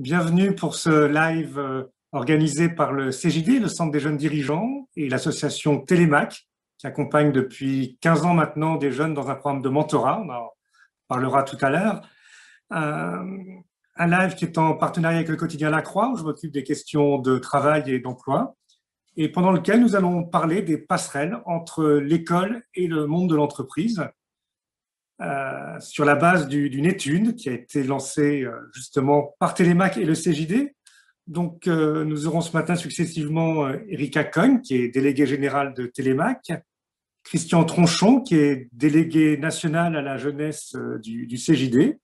Bienvenue pour ce live organisé par le CJD, le Centre des jeunes dirigeants, et l'association Télémac, qui accompagne depuis 15 ans maintenant des jeunes dans un programme de mentorat. On en parlera tout à l'heure. Un live qui est en partenariat avec le quotidien La Croix, où je m'occupe des questions de travail et d'emploi, et pendant lequel nous allons parler des passerelles entre l'école et le monde de l'entreprise, sur la base d'une étude qui a été lancée justement par Télémac et le CJD. Donc, nous aurons ce matin successivement Erika Cogne, qui est déléguée générale de Télémac, Christian Tronchon, qui est délégué national à la jeunesse du CJD,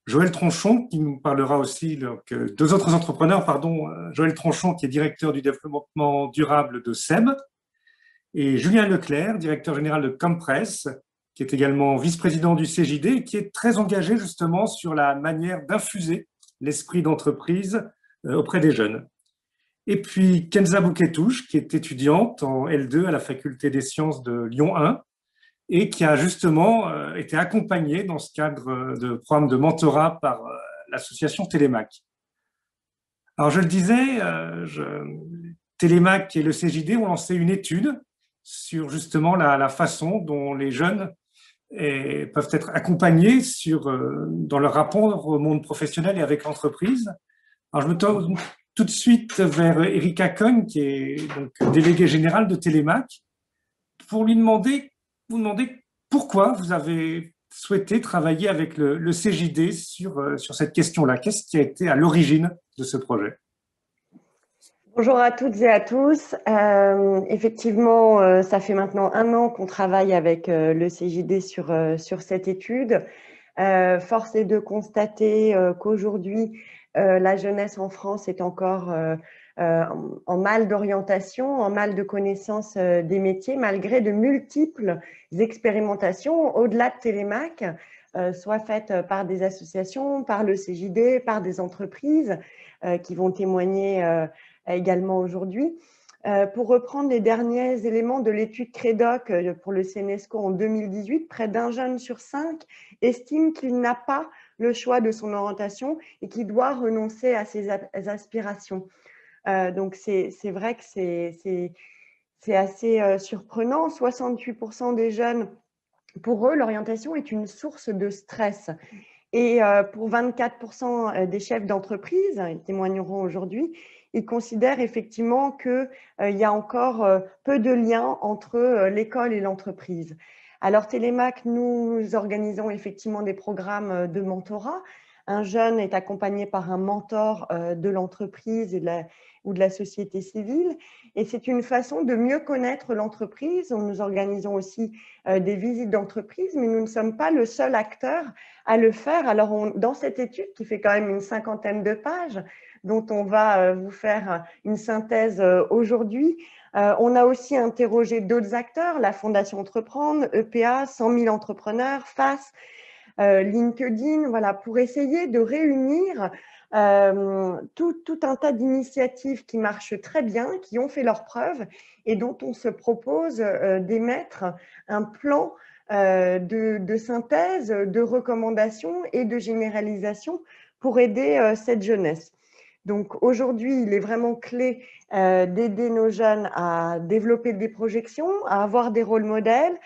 Joël Tronchon, qui nous parlera aussi, donc, deux autres entrepreneurs, pardon, Joël Tronchon, qui est directeur du développement durable de SEB, et Julien Leclerc, directeur général de Compress, qui est également vice-président du CJD et qui est très engagé justement sur la manière d'infuser l'esprit d'entreprise auprès des jeunes. Et puis Kenza Bouquetouche, qui est étudiante en L2 à la faculté des sciences de Lyon 1 et qui a justement été accompagnée dans ce cadre de programme de mentorat par l'association Télémac. Alors je le disais, Télémac et le CJD ont lancé une étude sur justement la façon dont les jeunes peuvent être accompagnés dans leur rapport au monde professionnel et avec l'entreprise. Alors, je me tourne tout de suite vers Erika Cogne, qui est donc déléguée générale de Télémac, pour vous demander pourquoi vous avez souhaité travailler avec le CJD sur cette question-là. Qu'est-ce qui a été à l'origine de ce projet ? Bonjour à toutes et à tous. Effectivement, ça fait maintenant 1 an qu'on travaille avec le CJD sur cette étude. Force est de constater qu'aujourd'hui, la jeunesse en France est encore en mal d'orientation, en mal de connaissance des métiers, malgré de multiples expérimentations au-delà de Télémac, soit faites par des associations, par le CJD, par des entreprises qui vont témoigner également aujourd'hui. Pour reprendre les derniers éléments de l'étude Crédoc pour le CNESCO en 2018, près d'un jeune sur 5 estime qu'il n'a pas le choix de son orientation et qu'il doit renoncer à ses aspirations. Donc, c'est vrai que c'est assez surprenant. 68% des jeunes, pour eux, l'orientation est une source de stress. Et pour 24% des chefs d'entreprise, ils témoigneront aujourd'hui, ils considèrent effectivement qu'il y a encore peu de liens entre l'école et l'entreprise. Alors Télémac, nous organisons effectivement des programmes de mentorat. Un jeune est accompagné par un mentor de l'entreprise ou de la société civile. Et c'est une façon de mieux connaître l'entreprise. Nous organisons aussi des visites d'entreprise, mais nous ne sommes pas le seul acteur à le faire. Alors, dans cette étude qui fait quand même une 50aine de pages, dont on va vous faire une synthèse aujourd'hui, on a aussi interrogé d'autres acteurs, la Fondation Entreprendre, EPA, 100 000 entrepreneurs, FAS, LinkedIn, voilà, pour essayer de réunir tout un tas d'initiatives qui marchent très bien, qui ont fait leurs preuves et dont on se propose d'émettre un plan de synthèse, de recommandations et de généralisation pour aider cette jeunesse. Donc aujourd'hui, il est vraiment clé d'aider nos jeunes à développer des projections, à avoir des rôles modèles,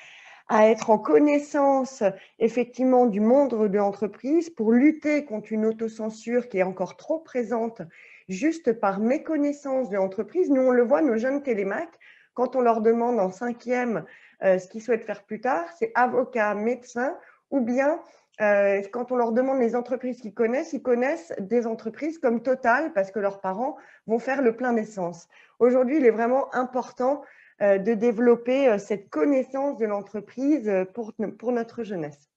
à être en connaissance effectivement du monde de l'entreprise pour lutter contre une autocensure qui est encore trop présente juste par méconnaissance de l'entreprise. Nous, on le voit, nos jeunes Télémac, quand on leur demande en 5e ce qu'ils souhaitent faire plus tard, c'est avocat, médecin, ou bien quand on leur demande les entreprises qu'ils connaissent, ils connaissent des entreprises comme Total parce que leurs parents vont faire le plein d'essence. Aujourd'hui, il est vraiment important de développer cette connaissance de l'entreprise pour notre jeunesse.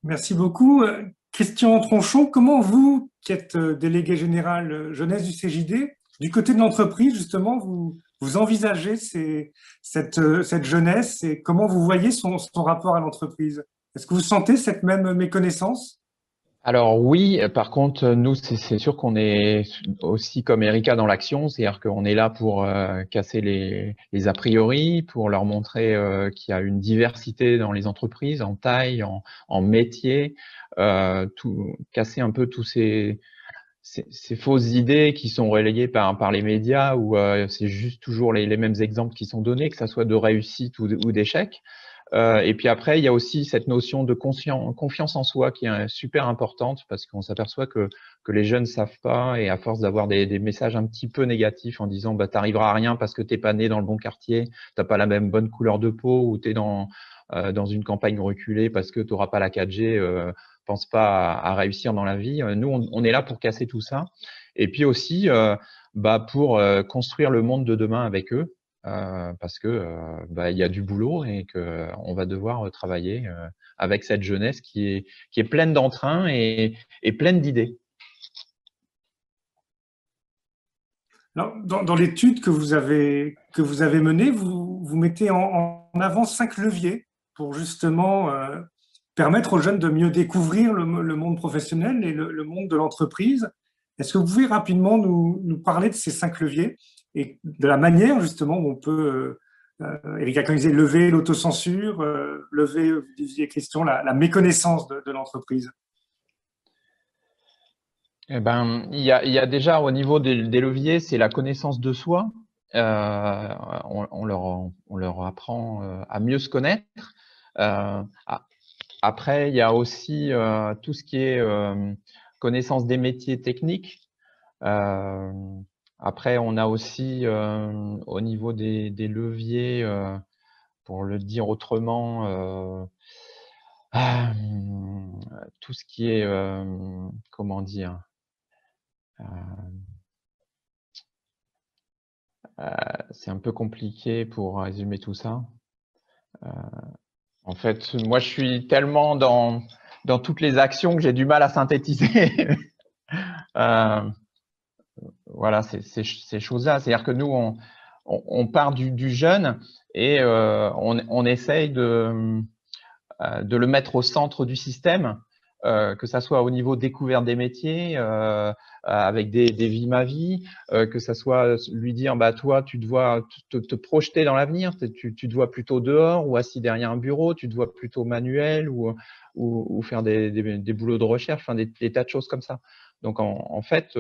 Merci beaucoup. Christian Tronchon, comment vous, qui êtes délégué général jeunesse du CJD, du côté de l'entreprise, justement, vous envisagez cette jeunesse et comment vous voyez son rapport à l'entreprise? Est-ce que vous sentez cette même méconnaissance? Alors oui, par contre, nous, c'est sûr qu'on est aussi comme Erika dans l'action, c'est-à-dire qu'on est là pour casser les a priori, pour leur montrer qu'il y a une diversité dans les entreprises, en taille, en métier, casser un peu tous ces fausses idées qui sont relayées par les médias où c'est juste toujours les mêmes exemples qui sont donnés, que ça soit de réussite ou d'échec. Et puis après, il y a aussi cette notion de confiance en soi qui est super importante parce qu'on s'aperçoit que les jeunes ne savent pas et à force d'avoir des messages un petit peu négatifs en disant bah, t'arriveras à rien parce que t'es pas né dans le bon quartier, t'as pas la même bonne couleur de peau ou t'es dans une campagne reculée parce que t'auras pas la 4G, pense pas à réussir dans la vie. Nous, on est là pour casser tout ça et puis aussi bah, pour construire le monde de demain avec eux. Parce que bah, il y a du boulot et que on va devoir travailler avec cette jeunesse qui est pleine d'entrain et pleine d'idées. Dans l'étude que vous avez menée, vous mettez en avant 5 leviers pour justement permettre aux jeunes de mieux découvrir le monde professionnel et le monde de l'entreprise. Est-ce que vous pouvez rapidement nous parler de ces 5 leviers et de la manière justement où on peut, Erika Cohen disait, lever l'autocensure, lever, vous disiez Christian, la méconnaissance de l'entreprise? Eh ben, il y a déjà au niveau des leviers, c'est la connaissance de soi. On leur apprend à mieux se connaître. Après, il y a aussi tout ce qui est connaissance des métiers techniques. Après, on a aussi au niveau des leviers, pour le dire autrement, tout ce qui est, comment dire, c'est un peu compliqué pour résumer tout ça. En fait, moi, je suis tellement dans toutes les actions que j'ai du mal à synthétiser. Voilà, ces choses-là. C'est-à-dire que nous, on part du jeune et on essaye de le mettre au centre du système, que ça soit au niveau découverte des métiers, avec des vies ma vie, que ça soit lui dire bah toi tu dois te projeter dans l'avenir, tu te vois plutôt dehors ou assis derrière un bureau, tu te vois plutôt manuel ou faire des boulots de recherche, enfin des tas de choses comme ça. Donc en fait,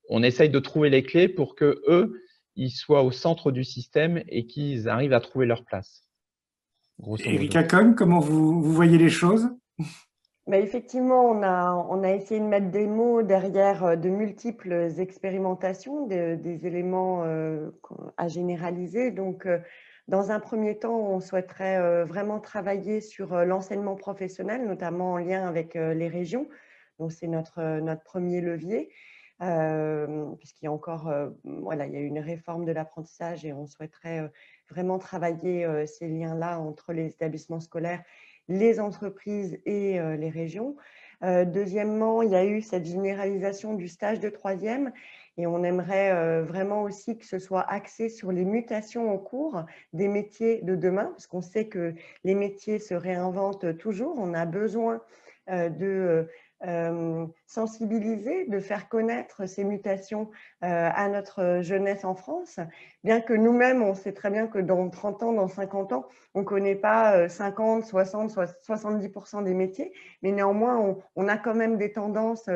on essaye de trouver les clés pour que eux ils soient au centre du système et qu'ils arrivent à trouver leur place. Grosso modo. Erika Cohen, comment vous voyez les choses? Bah, effectivement, on a essayé de mettre des mots derrière de multiples expérimentations, des éléments à généraliser. Donc, dans un premier temps, on souhaiterait vraiment travailler sur l'enseignement professionnel, notamment en lien avec les régions. Donc, c'est notre premier levier, puisqu'il y a encore, voilà, il y a une réforme de l'apprentissage et on souhaiterait vraiment travailler ces liens-là entre les établissements scolaires, les entreprises et les régions. Deuxièmement, il y a eu cette généralisation du stage de troisième et on aimerait vraiment aussi que ce soit axé sur les mutations en cours des métiers de demain, parce qu'on sait que les métiers se réinventent toujours. On a besoin de sensibiliser, de faire connaître ces mutations à notre jeunesse en France, bien que nous-mêmes, on sait très bien que dans 30 ans, dans 50 ans, on ne connaît pas 50, 60, 70% des métiers, mais néanmoins, on a quand même des tendances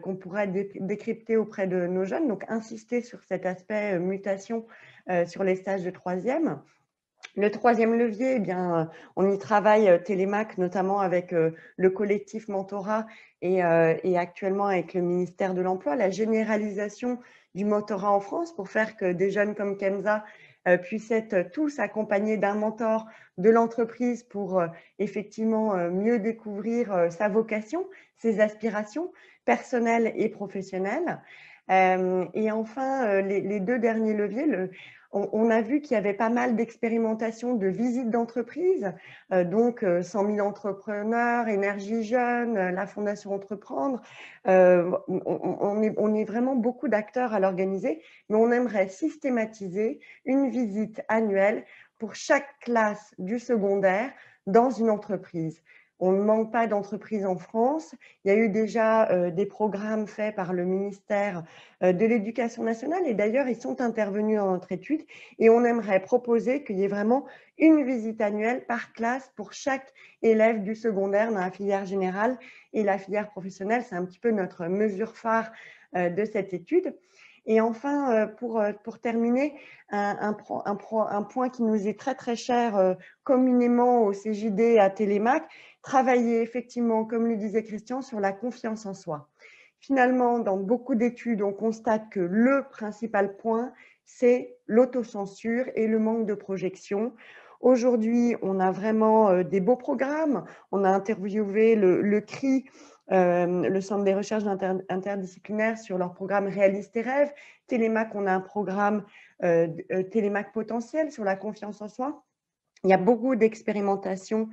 qu'on pourrait décrypter auprès de nos jeunes. Donc, insister sur cet aspect mutation sur les stages de troisième. Le troisième levier, eh bien, on y travaille Télémac, notamment avec le collectif Mentorat et actuellement avec le ministère de l'Emploi, la généralisation du mentorat en France pour faire que des jeunes comme Kenza puissent être tous accompagnés d'un mentor de l'entreprise pour effectivement mieux découvrir sa vocation, ses aspirations personnelles et professionnelles. Et enfin, les deux derniers leviers, on a vu qu'il y avait pas mal d'expérimentations de visites d'entreprise, donc 100 000 entrepreneurs, Énergie Jeune, la Fondation Entreprendre. On est vraiment beaucoup d'acteurs à l'organiser, mais on aimerait systématiser une visite annuelle pour chaque classe du secondaire dans une entreprise. On ne manque pas d'entreprises en France. Il y a eu déjà des programmes faits par le ministère de l'Éducation nationale et d'ailleurs, ils sont intervenus dans notre étude et on aimerait proposer qu'il y ait vraiment une visite annuelle par classe pour chaque élève du secondaire dans la filière générale et la filière professionnelle. C'est un petit peu notre mesure phare de cette étude. Et enfin, pour terminer, un point qui nous est très très cher communément au CJD à Télémac, travailler effectivement, comme le disait Christian, sur la confiance en soi. Finalement, dans beaucoup d'études, on constate que le principal point, c'est l'autocensure et le manque de projection. Aujourd'hui, on a vraiment des beaux programmes. On a interviewé le CRI, le Centre des recherches interdisciplinaires, sur leur programme Réalise tes rêves. Télémac, on a un programme Télémac potentiel sur la confiance en soi. Il y a beaucoup d'expérimentations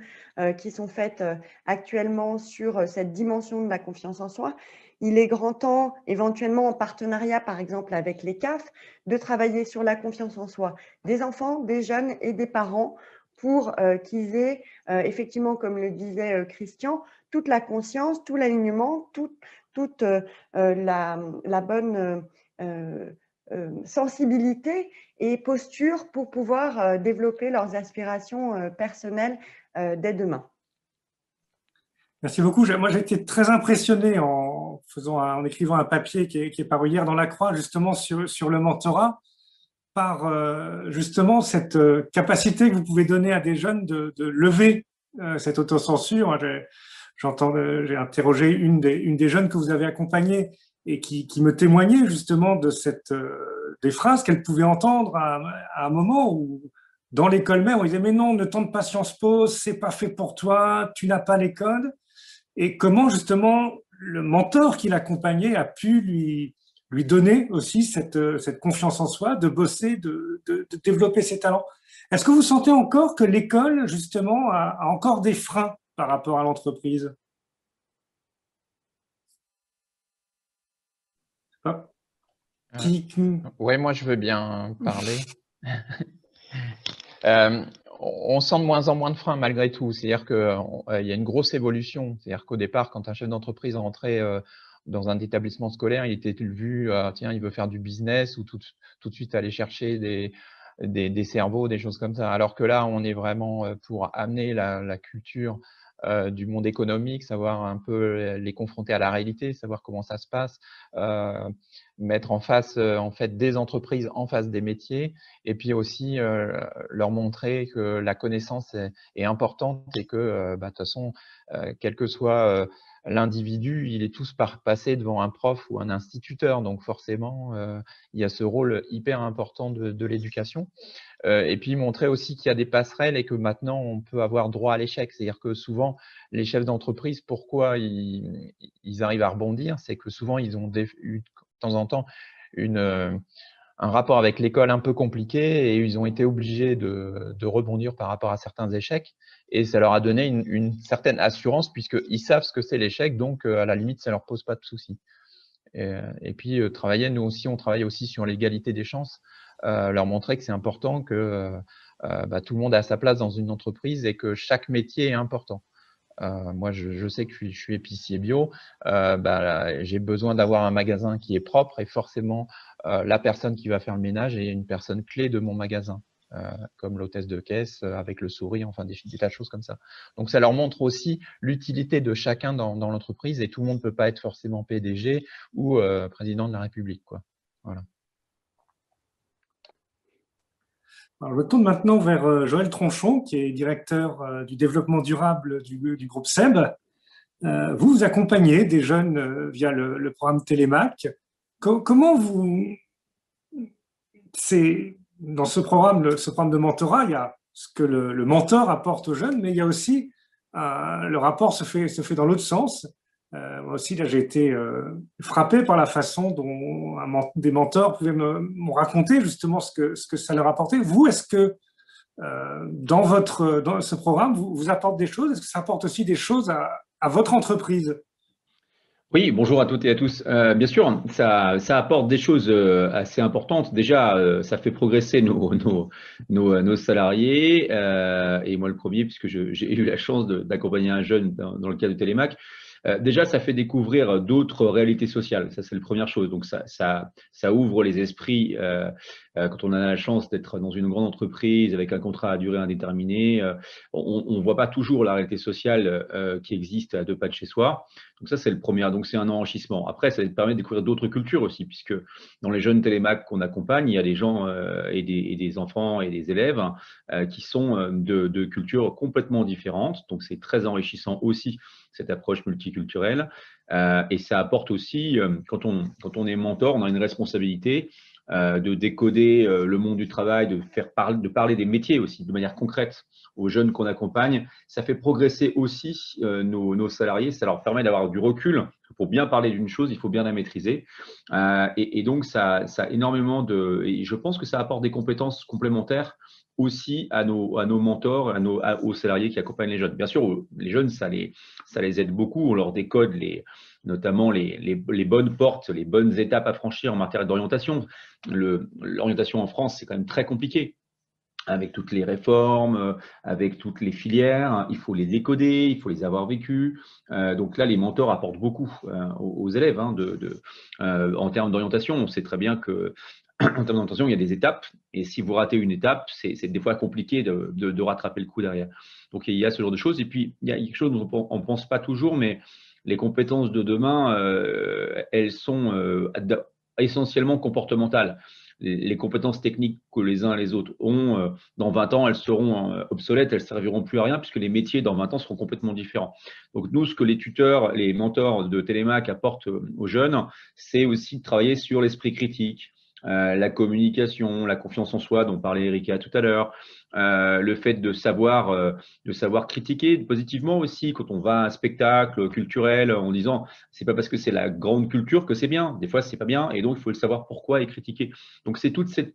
qui sont faites actuellement sur cette dimension de la confiance en soi. Il est grand temps, éventuellement en partenariat par exemple avec les CAF, de travailler sur la confiance en soi des enfants, des jeunes et des parents pour qu'ils aient effectivement, comme le disait Christian, toute la conscience, tout l'alignement, toute la bonne sensibilité et posture pour pouvoir développer leurs aspirations personnelles dès demain. Merci beaucoup. Moi, j'ai été très impressionné en écrivant un papier qui est paru hier dans La Croix, justement sur le mentorat, par justement cette capacité que vous pouvez donner à des jeunes de lever cette autocensure. J'ai interrogé une des jeunes que vous avez accompagnée et qui me témoignait justement de des phrases qu'elle pouvait entendre à un moment où, dans l'école même, on disait « mais non, ne tente pas Sciences Po, c'est pas fait pour toi, tu n'as pas les codes ». Et comment justement le mentor qui l'accompagnait a pu lui donner aussi cette confiance en soi, de bosser, de développer ses talents. Est-ce que vous sentez encore que l'école, justement, a encore des freins par rapport à l'entreprise? Oui, moi je veux bien parler. On sent de moins en moins de freins malgré tout. C'est-à-dire qu'il y a une grosse évolution. C'est-à-dire qu'au départ, quand un chef d'entreprise rentrait dans un établissement scolaire, il était vu, tiens, il veut faire du business ou tout de suite aller chercher des cerveaux, des choses comme ça. Alors que là, on est vraiment pour amener la culture du monde économique, savoir un peu les confronter à la réalité, savoir comment ça se passe, mettre en face en fait des entreprises en face des métiers, et puis aussi leur montrer que la connaissance est importante et que de toute façon, quel que soit l'individu, il est tous passé devant un prof ou un instituteur, donc forcément il y a ce rôle hyper important de l'éducation. Et puis montrer aussi qu'il y a des passerelles et que maintenant on peut avoir droit à l'échec. C'est-à-dire que souvent les chefs d'entreprise, pourquoi ils arrivent à rebondir, c'est que souvent ils ont eu de temps en temps un rapport avec l'école un peu compliqué et ils ont été obligés de rebondir par rapport à certains échecs, et ça leur a donné une certaine assurance puisqu'ils savent ce que c'est l'échec, donc à la limite ça leur pose pas de soucis. Et puis nous aussi on travaille aussi sur l'égalité des chances, leur montrer que c'est important que tout le monde a sa place dans une entreprise et que chaque métier est important. Moi, je sais que je suis épicier bio, j'ai besoin d'avoir un magasin qui est propre et forcément, la personne qui va faire le ménage est une personne clé de mon magasin, comme l'hôtesse de caisse avec le sourire, enfin des tas de choses comme ça. Donc, ça leur montre aussi l'utilité de chacun dans l'entreprise et tout le monde ne peut pas être forcément PDG ou président de la République, quoi. Voilà. Alors, je tourne maintenant vers Joël Tronchon, qui est directeur du développement durable du groupe SEB. Vous accompagnez des jeunes via le programme Télémac. Comment dans ce programme de mentorat, il y a ce que le mentor apporte aux jeunes, mais il y a aussi le rapport se fait dans l'autre sens. Moi aussi, là, j'ai été frappé par la façon dont des mentors pouvaient m'ont raconté justement ce que ça leur apportait. Vous, est-ce que dans ce programme, vous apporte des choses? Est-ce que ça apporte aussi des choses à votre entreprise? Oui, bonjour à toutes et à tous. Bien sûr, ça apporte des choses assez importantes. Déjà, ça fait progresser nos salariés, et moi le premier, puisque j'ai eu la chance d'accompagner un jeune dans le cadre du Télémac. Déjà, ça fait découvrir d'autres réalités sociales. Ça, c'est la première chose. Donc, ça ouvre les esprits quand on a la chance d'être dans une grande entreprise avec un contrat à durée indéterminée. On ne voit pas toujours la réalité sociale qui existe à deux pas de chez soi. Donc ça, c'est le premier. Donc c'est un enrichissement. Après, ça permet de découvrir d'autres cultures aussi, puisque dans les jeunes télémacs qu'on accompagne, il y a des gens et des enfants et des élèves qui sont de cultures complètement différentes. Donc c'est très enrichissant aussi, cette approche multiculturelle. Et ça apporte aussi, quand on est mentor, on a une responsabilité de décoder le monde du travail, de parler des métiers aussi de manière concrète aux jeunes qu'on accompagne. Ça fait progresser aussi nos salariés, ça leur permet d'avoir du recul. Pour bien parler d'une chose, il faut bien la maîtriser. Et donc, ça a énormément de… Et je pense que ça apporte des compétences complémentaires aussi à nos mentors, aux salariés qui accompagnent les jeunes. Bien sûr, les jeunes, ça les aide beaucoup. On leur décode notamment les bonnes portes, les bonnes étapes à franchir en matière d'orientation. L'orientation en France, c'est quand même très compliqué avec toutes les réformes, avec toutes les filières. Il faut les décoder, il faut les avoir vécues. Donc là, les mentors apportent beaucoup aux élèves en termes d'orientation. On sait très bien que en termes d'orientation, il y a des étapes. Et si vous ratez une étape, c'est des fois compliqué de rattraper le coup derrière. Donc il y a ce genre de choses. Et puis, il y a quelque chose dont on ne pense pas toujours, mais les compétences de demain, elles sont essentiellement comportementales. Les compétences techniques que les uns et les autres ont, dans 20 ans, elles seront obsolètes, elles ne serviront plus à rien puisque les métiers dans 20 ans seront complètement différents. Donc nous, ce que les tuteurs, les mentors de Télémac apportent aux jeunes, c'est aussi de travailler sur l'esprit critique, la communication, la confiance en soi dont parlait Erika tout à l'heure, le fait de savoir critiquer positivement aussi quand on va à un spectacle culturel en disant c'est pas parce que c'est la grande culture que c'est bien. Des fois, c'est pas bien et donc il faut le savoir pourquoi et critiquer. Donc c'est toutes ces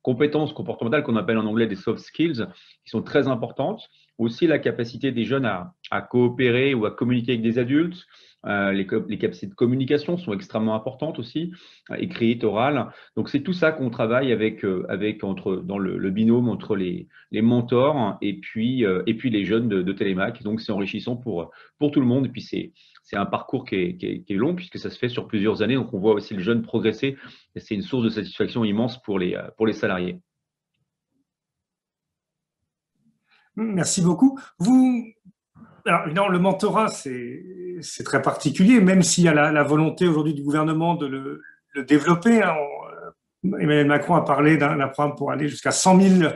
compétences comportementales qu'on appelle en anglais des soft skills qui sont très importantes. Aussi la capacité des jeunes à coopérer ou à communiquer avec des adultes. Les capacités de communication sont extrêmement importantes aussi, écrites, orales. Donc c'est tout ça qu'on travaille dans le binôme entre les mentors et puis les jeunes de Télémac. Donc c'est enrichissant pour tout le monde. Et puis c'est un parcours qui est long puisque ça se fait sur plusieurs années. Donc on voit aussi le jeune progresser et c'est une source de satisfaction immense pour les salariés. Merci beaucoup. Alors, évidemment, le mentorat, c'est très particulier, même s'il y a la volonté aujourd'hui du gouvernement de le développer. Hein. Emmanuel Macron a parlé d'un programme pour aller jusqu'à 100 000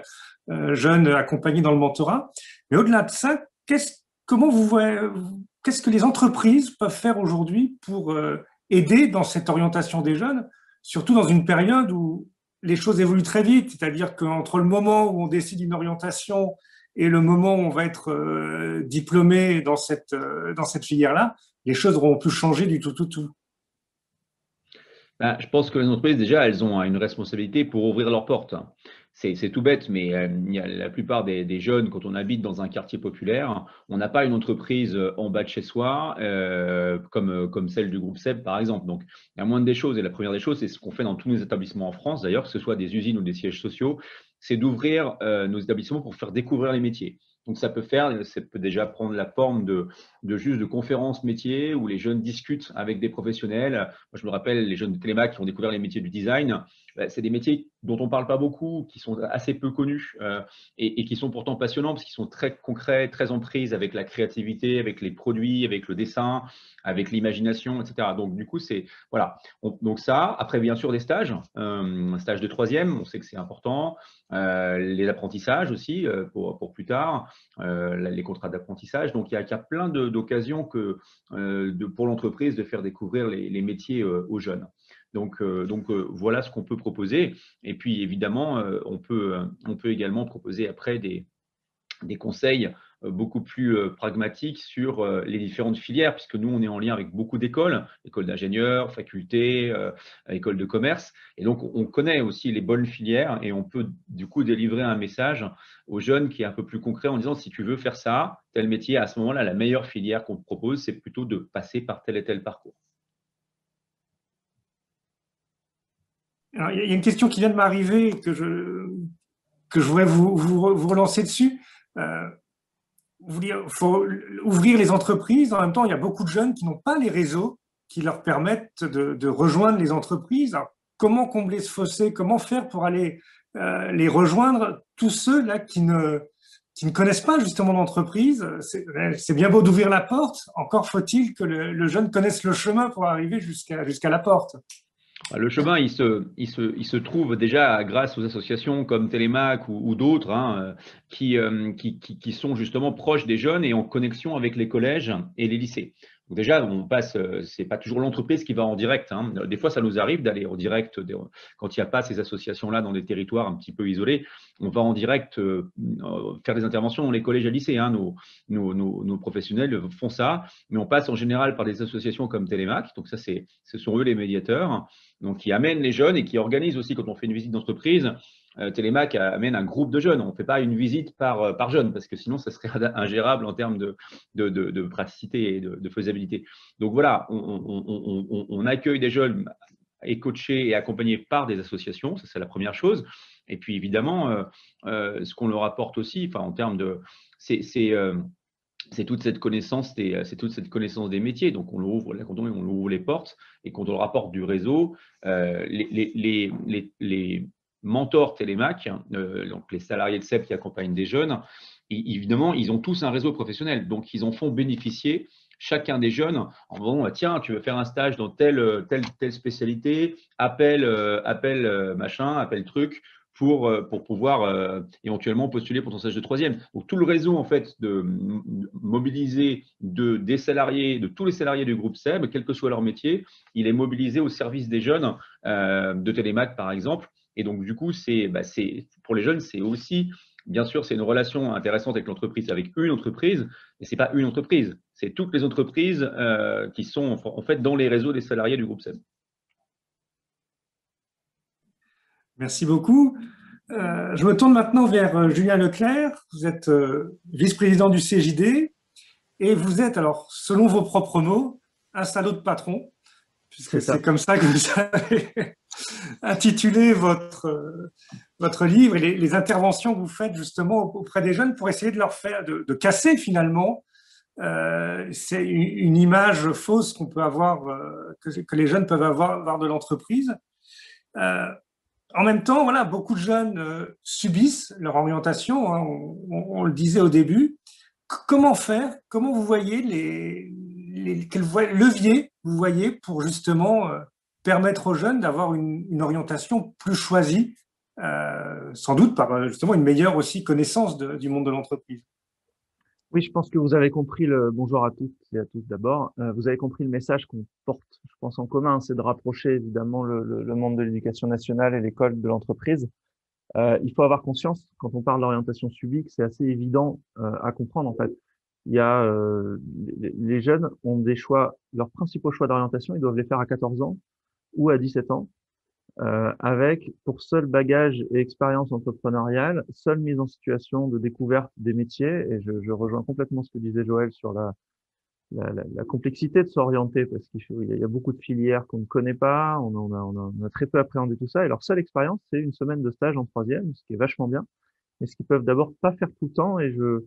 jeunes accompagnés dans le mentorat. Mais au-delà de ça, qu'est-ce que les entreprises peuvent faire aujourd'hui pour aider dans cette orientation des jeunes, surtout dans une période où les choses évoluent très vite, c'est-à-dire qu'entre le moment où on décide une orientation et le moment où on va être diplômé dans cette filière-là, les choses auront pu changer du tout. Ben, je pense que les entreprises, déjà, elles ont une responsabilité pour ouvrir leurs portes. C'est tout bête, mais il y a la plupart des jeunes, quand on habite dans un quartier populaire, on n'a pas une entreprise en bas de chez soi, comme celle du groupe SEB, par exemple. Donc, il y a moindre des choses. Et la première des choses, c'est ce qu'on fait dans tous nos établissements en France, d'ailleurs, que ce soit des usines ou des sièges sociaux, c'est d'ouvrir nos établissements pour faire découvrir les métiers. Donc, ça peut déjà prendre la forme juste de conférences métiers où les jeunes discutent avec des professionnels. Moi, je me rappelle les jeunes de Télémac qui ont découvert les métiers du design. C'est des métiers dont on ne parle pas beaucoup, qui sont assez peu connus et qui sont pourtant passionnants parce qu'ils sont très concrets, très en prise avec la créativité, avec les produits, avec le dessin, avec l'imagination, etc. Donc, du coup, voilà. Donc ça, après, bien sûr, des stages, stage de troisième, on sait que c'est important. Les apprentissages aussi pour plus tard, les contrats d'apprentissage. Donc, il y a plein d'occasions pour l'entreprise de faire découvrir les métiers aux jeunes. Donc voilà ce qu'on peut proposer. Et puis, évidemment, on peut également proposer après des conseils beaucoup plus pragmatique sur les différentes filières, puisque nous, on est en lien avec beaucoup d'écoles, écoles d'ingénieurs, facultés, écoles de commerce. Et donc, on connaît aussi les bonnes filières et on peut du coup délivrer un message aux jeunes qui est un peu plus concret en disant, si tu veux faire ça, tel métier, à ce moment-là, la meilleure filière qu'on te propose, c'est plutôt de passer par tel et tel parcours. Alors, il y a une question qui vient de m'arriver que je voudrais vous relancer dessus. Il faut ouvrir les entreprises. En même temps, il y a beaucoup de jeunes qui n'ont pas les réseaux qui leur permettent de rejoindre les entreprises. Alors, comment combler ce fossé? Comment faire pour aller les rejoindre, tous ceux-là qui ne connaissent pas justement l'entreprise? C'est bien beau d'ouvrir la porte, encore faut-il que le jeune connaisse le chemin pour arriver jusqu'à la porte. Le chemin, il se trouve déjà grâce aux associations comme Télémac ou d'autres hein, qui sont justement proches des jeunes et en connexion avec les collèges et les lycées. Donc déjà, on passe, c'est pas toujours l'entreprise qui va en direct. Hein. Des fois, ça nous arrive d'aller en direct quand il n'y a pas ces associations-là dans des territoires un petit peu isolés. On va en direct faire des interventions dans les collèges et lycées. Hein. Nos professionnels font ça, mais on passe en général par des associations comme Télémac. Donc ça, ce sont eux les médiateurs. Donc, qui amènent les jeunes et qui organisent aussi, quand on fait une visite d'entreprise, Télémac amène un groupe de jeunes. On ne fait pas une visite par jeune, parce que sinon, ça serait ingérable en termes de praticité et de faisabilité. Donc voilà, on accueille des jeunes et coachés et accompagnés par des associations, ça c'est la première chose. Et puis évidemment, ce qu'on leur apporte aussi, enfin, en termes de… C'est toute cette connaissance des métiers. Donc, on leur ouvre les portes et quand on leur apporte du réseau, les mentors Télémac, donc les salariés de CEP qui accompagnent des jeunes, évidemment, ils ont tous un réseau professionnel. Donc, ils en font bénéficier chacun des jeunes en disant, tiens, tu veux faire un stage dans telle spécialité, appelle machin, appelle truc, pour pouvoir éventuellement postuler pour ton stage de troisième. Donc, tout le réseau, en fait, de mobiliser des salariés, de tous les salariés du groupe SEB, quel que soit leur métier, il est mobilisé au service des jeunes de Télémac, par exemple. Et donc, du coup, pour les jeunes, c'est aussi, bien sûr, c'est une relation intéressante avec l'entreprise, avec une entreprise, mais ce n'est pas une entreprise, c'est toutes les entreprises qui sont en fait dans les réseaux des salariés du groupe SEB. Merci beaucoup. Je me tourne maintenant vers Julien Leclerc. Vous êtes vice-président du CJD et vous êtes, alors, selon vos propres mots, un salaud de patron, puisque c'est comme ça que vous avez intitulé votre livre et les interventions que vous faites justement auprès des jeunes pour essayer de leur faire, de casser finalement c'est une image fausse qu'on peut avoir, que les jeunes peuvent avoir de l'entreprise. En même temps, voilà, beaucoup de jeunes subissent leur orientation, hein, on le disait au début. Comment faire? Comment vous voyez quels leviers vous voyez pour justement permettre aux jeunes d'avoir une orientation plus choisie, sans doute par justement une meilleure aussi connaissance du monde de l'entreprise? Oui, je pense que vous avez compris bonjour à toutes et à tous d'abord. Vous avez compris le message qu'on porte, je pense, en commun, c'est de rapprocher évidemment le monde de l'éducation nationale et l'école de l'entreprise. Il faut avoir conscience, quand on parle d'orientation subie, que c'est assez évident à comprendre en fait. Il y a les jeunes ont des choix, leurs principaux choix d'orientation, ils doivent les faire à 14 ans ou à 17 ans. Avec pour seul bagage et expérience entrepreneuriale, seule mise en situation de découverte des métiers, et je rejoins complètement ce que disait Joël sur la complexité de s'orienter, parce qu'il y a beaucoup de filières qu'on ne connaît pas, on a très peu appréhendé tout ça, et leur seule expérience, c'est une semaine de stage en troisième, ce qui est vachement bien, mais ce qu'ils peuvent d'abord pas faire tout le temps, et je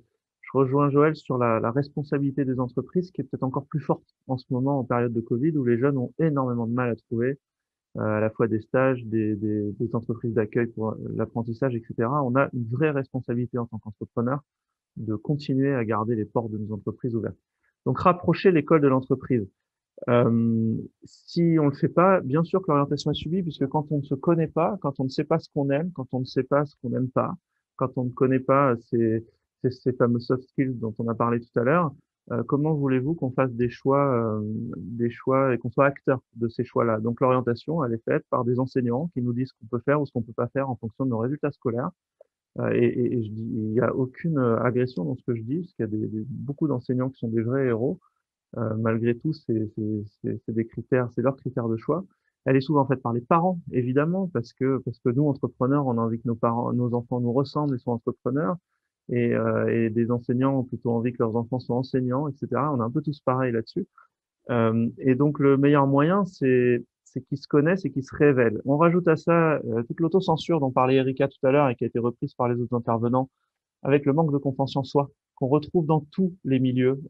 rejoins Joël sur la responsabilité des entreprises, qui est peut-être encore plus forte en ce moment, en période de Covid, où les jeunes ont énormément de mal à trouver à la fois des stages, des entreprises d'accueil pour l'apprentissage, etc. On a une vraie responsabilité en tant qu'entrepreneur de continuer à garder les portes de nos entreprises ouvertes. Donc, rapprocher l'école de l'entreprise. Si on le fait pas, bien sûr que l'orientation est subie, puisque quand on ne se connaît pas, quand on ne sait pas ce qu'on aime, quand on ne sait pas ce qu'on n'aime pas, quand on ne connaît pas ces fameux soft skills dont on a parlé tout à l'heure, comment voulez-vous qu'on fasse des choix et qu'on soit acteur de ces choix-là? Donc l'orientation, elle est faite par des enseignants qui nous disent ce qu'on peut faire ou ce qu'on peut pas faire en fonction de nos résultats scolaires. Et je dis, il n'y a aucune agression dans ce que je dis, parce qu'il y a beaucoup d'enseignants qui sont des vrais héros. Malgré tout, c'est des critères, c'est leurs critères de choix. Elle est souvent faite par les parents, évidemment, parce que nous, entrepreneurs, on a envie que nos parents, nos enfants nous ressemblent et soient entrepreneurs. Et des enseignants ont plutôt envie que leurs enfants soient enseignants, etc. On est un peu tous pareils là-dessus. Et donc, le meilleur moyen, c'est qu'ils se connaissent et qu'ils se révèlent. On rajoute à ça toute l'autocensure dont parlait Erika tout à l'heure et qui a été reprise par les autres intervenants, avec le manque de confiance en soi qu'on retrouve dans tous les milieux,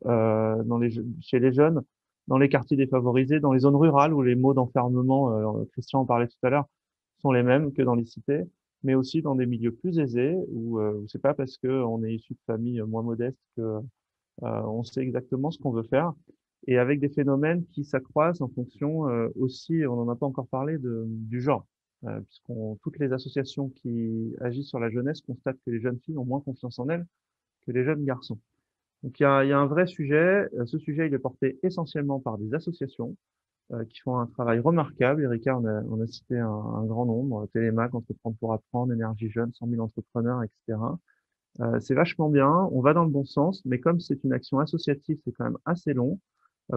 chez les jeunes, dans les quartiers défavorisés, dans les zones rurales où les mots d'enfermement, Christian en parlait tout à l'heure, sont les mêmes que dans les cités, mais aussi dans des milieux plus aisés où c'est pas parce qu'on est issu de familles moins modestes que on sait exactement ce qu'on veut faire, et avec des phénomènes qui s'accroissent en fonction aussi, on n'en a pas encore parlé, du genre. Toutes les associations qui agissent sur la jeunesse constatent que les jeunes filles ont moins confiance en elles que les jeunes garçons. Donc il y a un vrai sujet. Ce sujet, il est porté essentiellement par des associations qui font un travail remarquable. Erika, on a cité un grand nombre, Télémac, Entreprendre pour apprendre, Énergie Jeune, 100 000 entrepreneurs, etc. C'est vachement bien, on va dans le bon sens, mais comme c'est une action associative, c'est quand même assez long.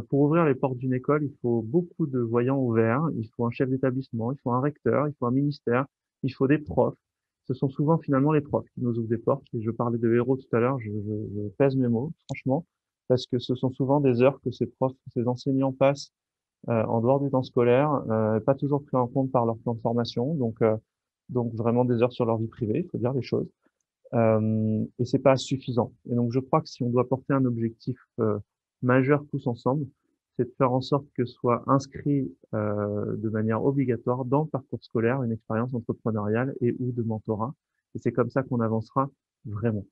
Pour ouvrir les portes d'une école, il faut beaucoup de voyants ouverts, il faut un chef d'établissement, il faut un recteur, il faut un ministère, il faut des profs. Ce sont souvent finalement les profs qui nous ouvrent des portes. Et je parlais de héros tout à l'heure, je pèse mes mots, franchement, parce que ce sont souvent des heures que ces profs, ces enseignants passent en dehors du temps scolaire, pas toujours pris en compte par leur plan de formation, donc vraiment des heures sur leur vie privée, il faut dire les choses. Et c'est pas suffisant. Et donc, je crois que si on doit porter un objectif majeur tous ensemble, c'est de faire en sorte que soit inscrit de manière obligatoire dans le parcours scolaire une expérience entrepreneuriale et ou de mentorat. Et c'est comme ça qu'on avancera vraiment.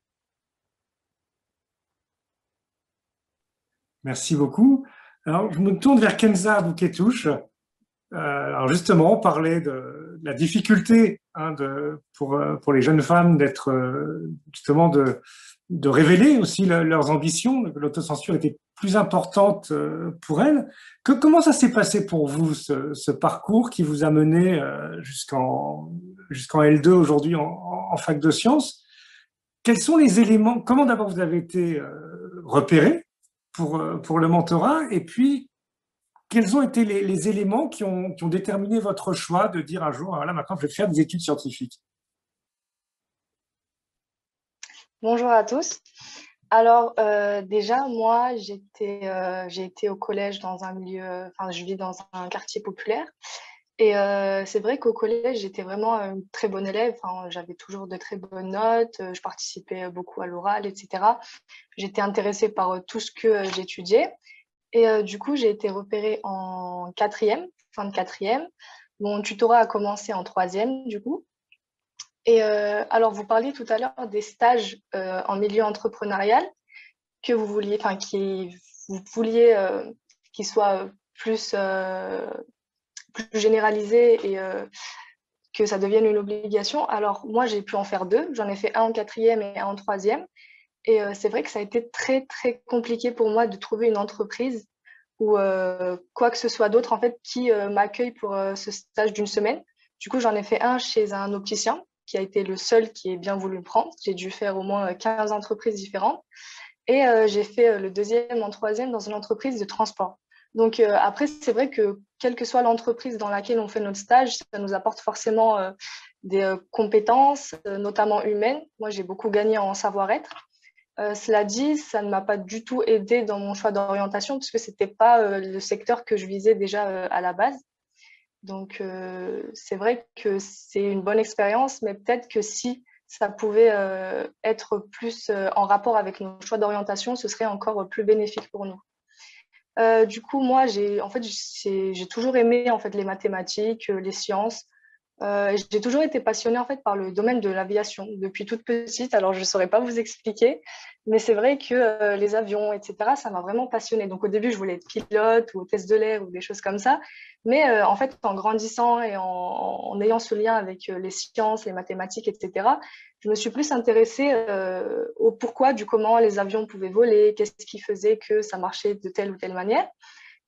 Merci beaucoup. Alors, je me tourne vers Kenza Bouketouche. Alors justement, on parlait de la difficulté pour les jeunes femmes d'être justement de révéler aussi leurs ambitions. L'autocensure était plus importante pour elles. Comment ça s'est passé pour vous, ce parcours qui vous a mené jusqu'en L2 aujourd'hui en fac de sciences? Quels sont les éléments? Comment d'abord vous avez été repéré pour le mentorat, et puis quels ont été les éléments qui ont déterminé votre choix de dire un jour, voilà, maintenant je vais faire des études scientifiques? Bonjour à tous. Alors déjà, moi, j'ai été au collège dans un milieu, enfin, je vis dans un quartier populaire. Et c'est vrai qu'au collège, j'étais vraiment une très bonne élève. Enfin, j'avais toujours de très bonnes notes. Je participais beaucoup à l'oral, etc. J'étais intéressée par tout ce que j'étudiais. Et du coup, j'ai été repérée en quatrième, fin de quatrième. Mon tutorat a commencé en troisième, du coup. Et alors, vous parliez tout à l'heure des stages en milieu entrepreneurial que vous vouliez, enfin, vous vouliez qu'ils soient plus généralisés et que ça devienne une obligation. Alors, moi, j'ai pu en faire deux. J'en ai fait un en quatrième et un en troisième. Et c'est vrai que ça a été très, très compliqué pour moi de trouver une entreprise ou quoi que ce soit d'autre, en fait, qui m'accueille pour ce stage d'une semaine. Du coup, j'en ai fait un chez un opticien qui a été le seul qui ait bien voulu me prendre. J'ai dû faire au moins 15 entreprises différentes. Et j'ai fait le deuxième en troisième dans une entreprise de transport. Donc après, c'est vrai que quelle que soit l'entreprise dans laquelle on fait notre stage, ça nous apporte forcément des compétences, notamment humaines. Moi, j'ai beaucoup gagné en savoir-être. Cela dit, ça ne m'a pas du tout aidé dans mon choix d'orientation parce que ce n'était pas le secteur que je visais déjà à la base. Donc, c'est vrai que c'est une bonne expérience, mais peut-être que si ça pouvait être plus en rapport avec nos choix d'orientation, ce serait encore plus bénéfique pour nous. Du coup, moi, j'ai toujours aimé en fait, les mathématiques, les sciences. J'ai toujours été passionnée en fait, par le domaine de l'aviation depuis toute petite. Alors, je ne saurais pas vous expliquer, mais c'est vrai que les avions, etc., ça m'a vraiment passionnée. Donc, au début, je voulais être pilote ou hôtesse de l'air ou des choses comme ça. Mais en fait, en grandissant et en ayant ce lien avec les sciences, les mathématiques, etc., je me suis plus intéressée au pourquoi, du comment les avions pouvaient voler, qu'est-ce qui faisait que ça marchait de telle ou telle manière.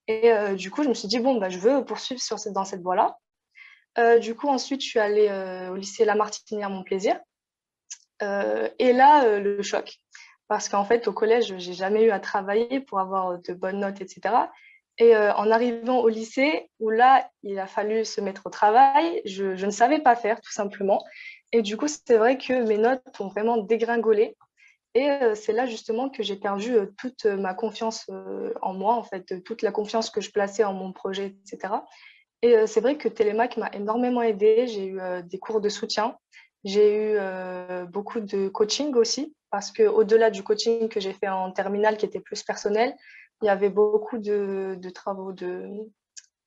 Et du coup, je me suis dit, bon, bah, je veux poursuivre dans cette voie-là. Du coup, ensuite, je suis allée au lycée Lamartinière Montplaisir. Et là, le choc. Parce qu'en fait, au collège, j'ai jamais eu à travailler pour avoir de bonnes notes, etc. Et en arrivant au lycée, où là, il a fallu se mettre au travail, je ne savais pas faire, tout simplement. Et du coup, c'est vrai que mes notes ont vraiment dégringolé. Et c'est là justement que j'ai perdu toute ma confiance en moi, en fait, toute la confiance que je plaçais en mon projet, etc. Et c'est vrai que Télémac m'a énormément aidée. J'ai eu des cours de soutien. J'ai eu beaucoup de coaching aussi, parce qu'au-delà du coaching que j'ai fait en terminale, qui était plus personnel, il y avait beaucoup de travaux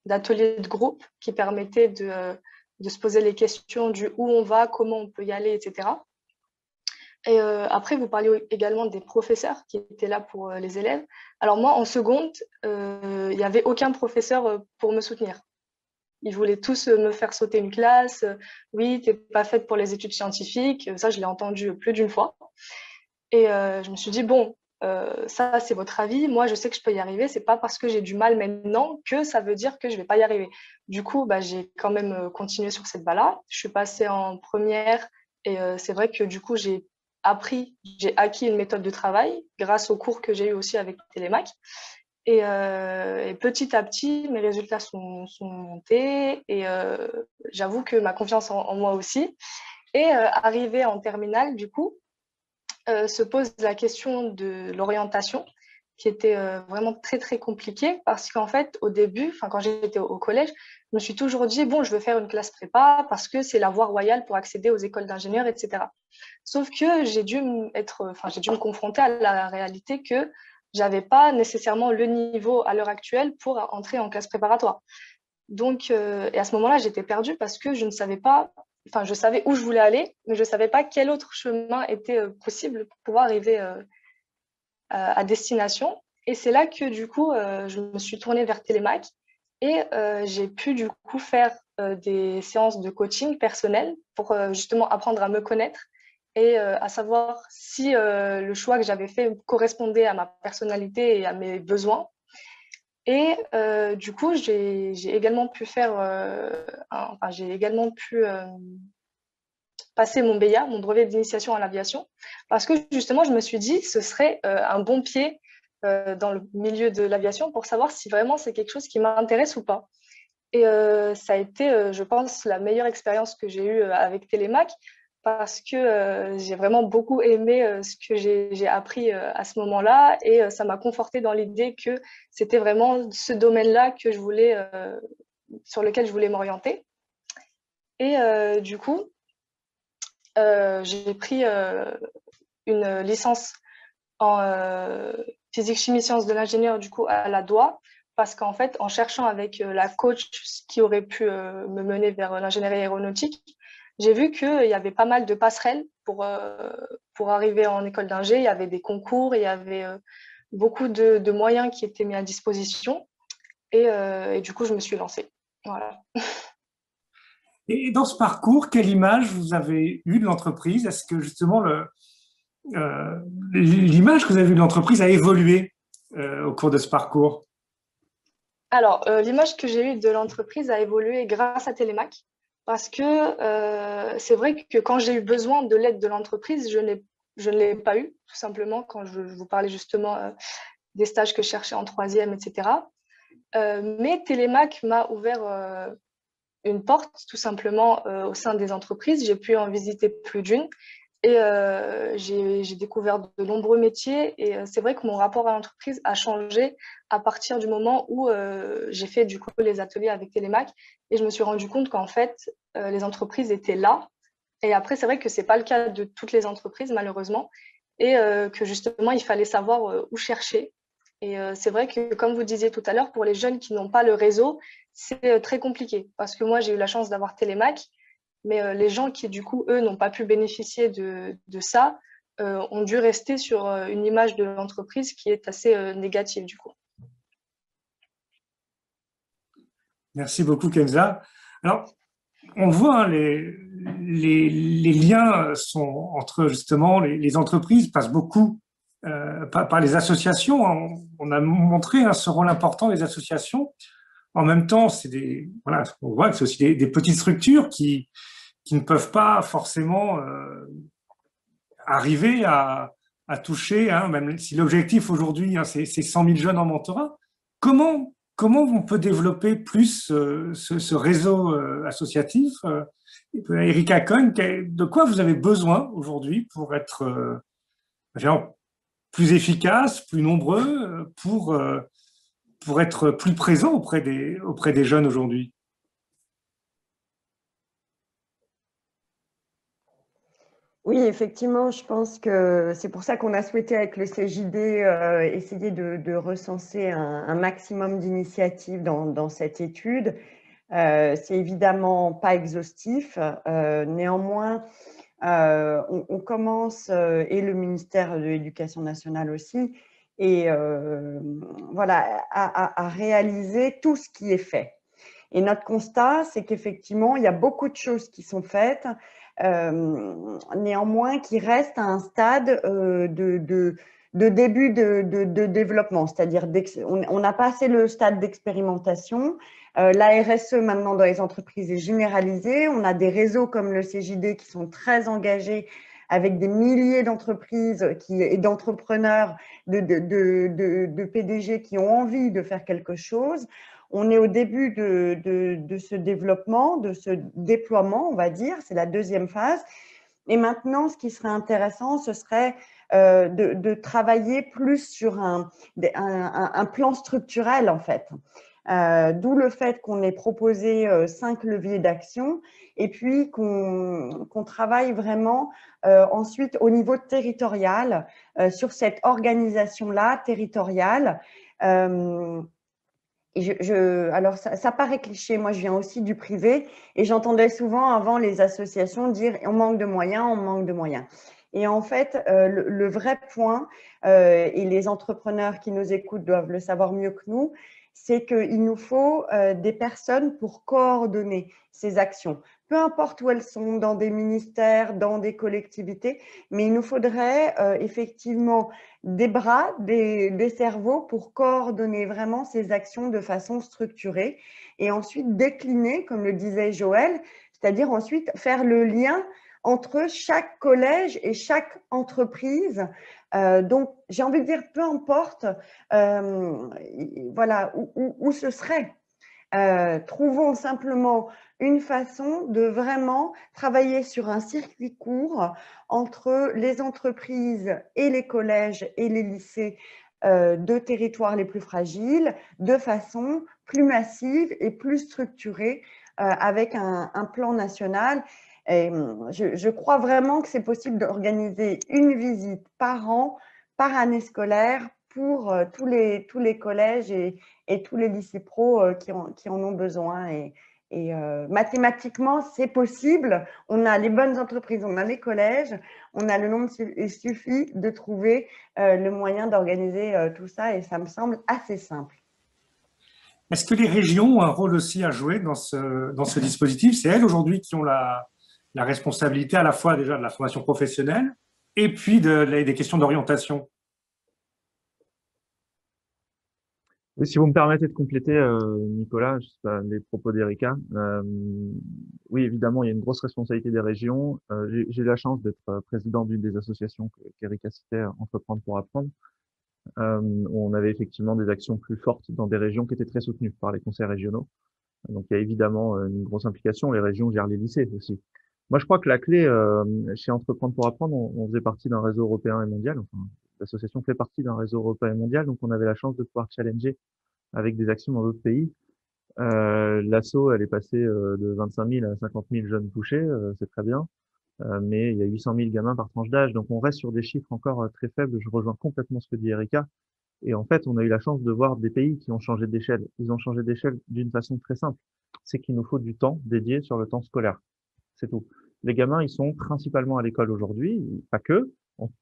d'ateliers de groupe qui permettaient de se poser les questions du où on va, comment on peut y aller, etc. Et après, vous parliez également des professeurs qui étaient là pour les élèves. Alors moi, en seconde, il n'y avait aucun professeur pour me soutenir. Ils voulaient tous me faire sauter une classe. Oui, t'es pas faite pour les études scientifiques. Ça, je l'ai entendu plus d'une fois. Et je me suis dit, bon, ça, c'est votre avis. Moi, je sais que je peux y arriver. C'est pas parce que j'ai du mal maintenant que ça veut dire que je vais pas y arriver. Du coup, bah, j'ai quand même continué sur cette voie-là. Je suis passée en première et c'est vrai que du coup, j'ai acquis une méthode de travail grâce aux cours que j'ai eu aussi avec Télémac. Et petit à petit, mes résultats sont montés et j'avoue que ma confiance en moi aussi. Et arrivé en terminale, du coup, se pose la question de l'orientation, qui était vraiment très, très compliquée parce qu'en fait, au début, quand j'étais au collège, je me suis toujours dit, bon, je veux faire une classe prépa parce que c'est la voie royale pour accéder aux écoles d'ingénieurs, etc. Sauf que j'ai dû me confronter à la réalité que j'avais pas nécessairement le niveau à l'heure actuelle pour entrer en classe préparatoire. Donc, et à ce moment-là, j'étais perdue parce que je ne savais pas, je savais où je voulais aller, mais je ne savais pas quel autre chemin était possible pour pouvoir arriver à destination. Et c'est là que, du coup, je me suis tournée vers Télémac et j'ai pu, du coup, faire des séances de coaching personnel pour justement apprendre à me connaître et à savoir si le choix que j'avais fait correspondait à ma personnalité et à mes besoins. Et du coup, j'ai également pu passer mon BIA, mon brevet d'initiation à l'aviation, parce que justement, je me suis dit ce serait un bon pied dans le milieu de l'aviation pour savoir si vraiment c'est quelque chose qui m'intéresse ou pas. Et ça a été, je pense, la meilleure expérience que j'ai eue avec Télémac, parce que j'ai vraiment beaucoup aimé ce que j'ai appris à ce moment-là et ça m'a conforté dans l'idée que c'était vraiment ce domaine-là que sur lequel je voulais m'orienter. Et du coup, j'ai pris une licence en physique, chimie, sciences de l'ingénieur du coup à la DOA, parce qu'en fait, en cherchant avec la coach qui aurait pu me mener vers l'ingénierie aéronautique, j'ai vu qu'il y avait pas mal de passerelles pour arriver en école d'ingé. Il y avait des concours, il y avait beaucoup de moyens qui étaient mis à disposition. Et du coup, je me suis lancée. Voilà. Et dans ce parcours, quelle image vous avez eue de l'entreprise? Est-ce que justement l'image que vous avez eue de l'entreprise a évolué au cours de ce parcours? Alors, l'image que j'ai eue de l'entreprise a évolué grâce à Télémac. Parce que c'est vrai que quand j'ai eu besoin de l'aide de l'entreprise, je ne l'ai pas eu, tout simplement, quand je vous parlais justement des stages que je cherchais en troisième, etc. Mais Télémac m'a ouvert une porte, tout simplement, au sein des entreprises. J'ai pu en visiter plus d'une et j'ai découvert de nombreux métiers. Et c'est vrai que mon rapport à l'entreprise a changé à partir du moment où j'ai fait du coup les ateliers avec Télémac. Et je me suis rendu compte qu'en fait, les entreprises étaient là. Et après, c'est vrai que ce n'est pas le cas de toutes les entreprises, malheureusement. Et que justement, il fallait savoir où chercher. Et c'est vrai que, comme vous disiez tout à l'heure, pour les jeunes qui n'ont pas le réseau, c'est très compliqué. Parce que moi, j'ai eu la chance d'avoir Télémac. Mais les gens qui, du coup, eux, n'ont pas pu bénéficier de ça, ont dû rester sur une image de l'entreprise qui est assez négative, du coup. Merci beaucoup, Kenza. Alors, on voit, hein, les liens sont entre, justement, les entreprises passent beaucoup par les associations. On a montré hein, ce rôle important des associations. En même temps, voilà, on voit que c'est aussi des petites structures qui ne peuvent pas forcément arriver à toucher, hein, même si l'objectif aujourd'hui, hein, c'est 100 000 jeunes en mentorat, comment on peut développer plus ce réseau associatif Erika Cohn, de quoi vous avez besoin aujourd'hui pour être plus efficace, plus nombreux, pour être plus présent auprès des jeunes aujourd'hui? Oui, effectivement, je pense que c'est pour ça qu'on a souhaité avec le CJD essayer de recenser un maximum d'initiatives dans cette étude. C'est évidemment pas exhaustif. Néanmoins, on commence, et le ministère de l'Éducation nationale aussi, et voilà, à réaliser tout ce qui est fait. Et notre constat, c'est qu'effectivement, il y a beaucoup de choses qui sont faites, néanmoins qui restent à un stade de début de développement, c'est-à-dire on n'a pas assez le stade d'expérimentation. La RSE maintenant dans les entreprises est généralisée. On a des réseaux comme le CJD qui sont très engagés avec des milliers d'entreprises et d'entrepreneurs, de PDG qui ont envie de faire quelque chose. On est au début de ce développement, de ce déploiement, on va dire, c'est la deuxième phase. Et maintenant, ce qui serait intéressant, ce serait de travailler plus sur un plan structurel, en fait. D'où le fait qu'on ait proposé 5 leviers d'action et puis qu'on travaille vraiment ensuite au niveau territorial sur cette organisation-là territoriale. Alors, ça paraît cliché, moi je viens aussi du privé et j'entendais souvent avant les associations dire on manque de moyens, on manque de moyens. Et en fait, le vrai point, et les entrepreneurs qui nous écoutent doivent le savoir mieux que nous, c'est qu'il nous faut des personnes pour coordonner ces actions. Peu importe où elles sont, dans des ministères, dans des collectivités, mais il nous faudrait effectivement des bras, des cerveaux pour coordonner vraiment ces actions de façon structurée et ensuite décliner, comme le disait Joël, c'est-à-dire ensuite faire le lien entre chaque collège et chaque entreprise. Donc, j'ai envie de dire, peu importe voilà, où ce serait. Trouvons simplement une façon de vraiment travailler sur un circuit court entre les entreprises et les collèges et les lycées de territoires les plus fragiles, de façon plus massive et plus structurée avec un plan national. Et je crois vraiment que c'est possible d'organiser une visite par an, par année scolaire, pour tous les collèges et tous les lycées pro qui en ont besoin. Et mathématiquement, c'est possible. On a les bonnes entreprises, on a les collèges, on a le nombre, il suffit de trouver le moyen d'organiser tout ça et ça me semble assez simple. Est-ce que les régions ont un rôle aussi à jouer dans ce dispositif? C'est elles aujourd'hui qui ont la responsabilité à la fois déjà de la formation professionnelle et puis des questions d'orientation. Oui, si vous me permettez de compléter, Nicolas, les propos d'Erika. Oui, évidemment, il y a une grosse responsabilité des régions. J'ai eu la chance d'être président d'une des associations qu'Erika citait, Entreprendre pour apprendre. On avait effectivement des actions plus fortes dans des régions qui étaient très soutenues par les conseils régionaux. Donc, il y a évidemment une grosse implication. Les régions gèrent les lycées aussi. Moi, je crois que la clé, chez Entreprendre pour apprendre, on faisait partie d'un réseau européen et mondial. Enfin, l'association fait partie d'un réseau européen et mondial, donc on avait la chance de pouvoir challenger avec des actions dans d'autres pays. L'asso, elle est passée de 25 000 à 50 000 jeunes touchés, c'est très bien, mais il y a 800 000 gamins par tranche d'âge, donc on reste sur des chiffres encore très faibles. Je rejoins complètement ce que dit Erika. Et en fait, on a eu la chance de voir des pays qui ont changé d'échelle. Ils ont changé d'échelle d'une façon très simple. C'est qu'il nous faut du temps dédié sur le temps scolaire. C'est tout. Les gamins, ils sont principalement à l'école aujourd'hui, pas que.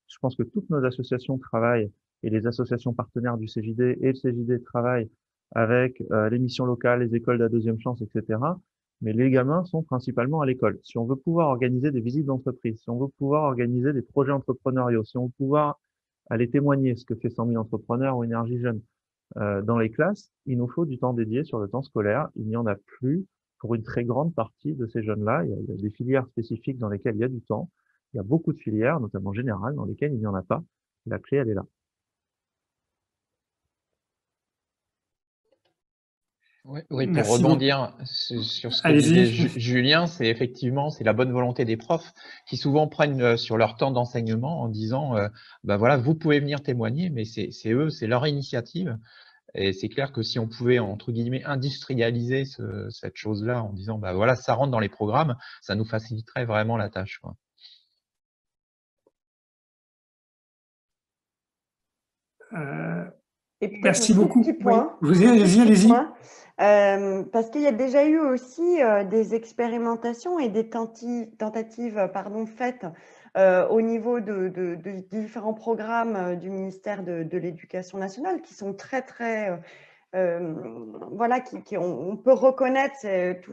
Je pense que toutes nos associations travaillent et les associations partenaires du CJD et le CJD travaillent avec les missions locales, les écoles de la deuxième chance, etc. Mais les gamins sont principalement à l'école. Si on veut pouvoir organiser des visites d'entreprise, si on veut pouvoir organiser des projets entrepreneuriaux, si on veut pouvoir aller témoigner ce que fait 100 000 entrepreneurs ou Énergie Jeune dans les classes, il nous faut du temps dédié sur le temps scolaire. Il n'y en a plus pour une très grande partie de ces jeunes-là. Il y a des filières spécifiques dans lesquelles il y a du temps. Il y a beaucoup de filières, notamment générales, dans lesquelles il n'y en a pas. La clé, elle est là. Oui, pour Merci beaucoup. rebondir sur ce que disait Allez-y. Julien, c'est effectivement la bonne volonté des profs qui souvent prennent sur leur temps d'enseignement en disant bah voilà, vous pouvez venir témoigner, mais c'est eux, c'est leur initiative. Et c'est clair que si on pouvait, entre guillemets, industrialiser cette chose-là en disant bah voilà, ça rentre dans les programmes, ça nous faciliterait vraiment la tâche, quoi. Et peut-être Merci un tout beaucoup. petit point, Oui. un tout Allez-y, petit allez-y. point, parce qu'il y a déjà eu aussi des expérimentations et des tentatives faites au niveau de différents programmes du ministère de l'Éducation nationale qui sont très, très… voilà, on peut reconnaître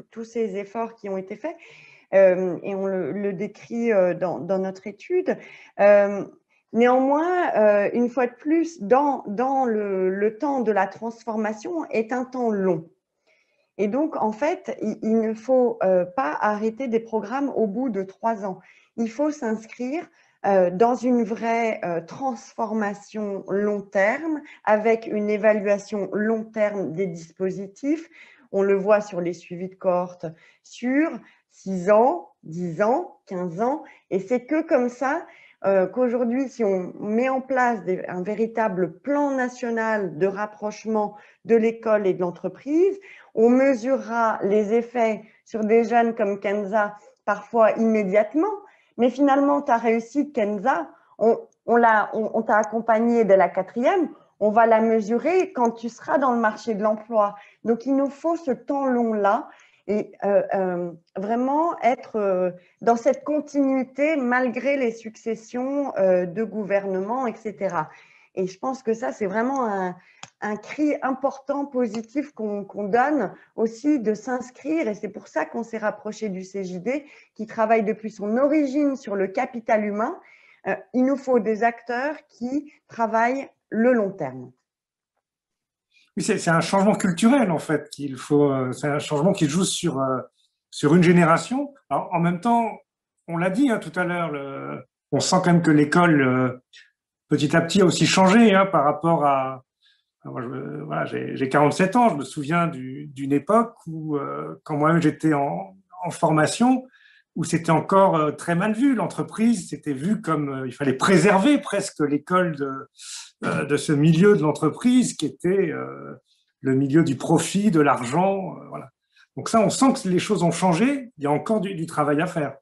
tous ces efforts qui ont été faits et on le décrit dans notre étude. Néanmoins, une fois de plus, dans le temps de la transformation est un temps long. Et donc, en fait, il ne faut pas arrêter des programmes au bout de 3 ans. Il faut s'inscrire dans une vraie transformation long terme avec une évaluation long terme des dispositifs. On le voit sur les suivis de cohorte sur 6 ans, 10 ans, 15 ans. Et c'est que comme ça qu'aujourd'hui, si on met en place un véritable plan national de rapprochement de l'école et de l'entreprise, on mesurera les effets sur des jeunes comme Kenza parfois immédiatement, mais finalement, ta réussite, Kenza, on t'a accompagné dès la 4e, on va la mesurer quand tu seras dans le marché de l'emploi. Donc, il nous faut ce temps long-là et vraiment être dans cette continuité malgré les successions de gouvernements, etc. Et je pense que ça, c'est vraiment un cri important, positif qu'on donne aussi de s'inscrire. Et c'est pour ça qu'on s'est rapproché du CJD qui travaille depuis son origine sur le capital humain. Il nous faut des acteurs qui travaillent le long terme. Oui, c'est un changement culturel, en fait, qu'il faut. C'est un changement qui joue sur une génération. Alors, en même temps, on l'a dit tout à l'heure, on sent quand même que l'école, petit à petit, a aussi changé par rapport à. Moi, voilà, j'ai 47 ans, je me souviens d'une époque où, quand moi-même j'étais en formation, où c'était encore très mal vu. L'entreprise, c'était vu comme il fallait préserver presque l'école de ce milieu de l'entreprise qui était le milieu du profit, de l'argent. Voilà. Donc ça, on sent que les choses ont changé. Il y a encore du travail à faire.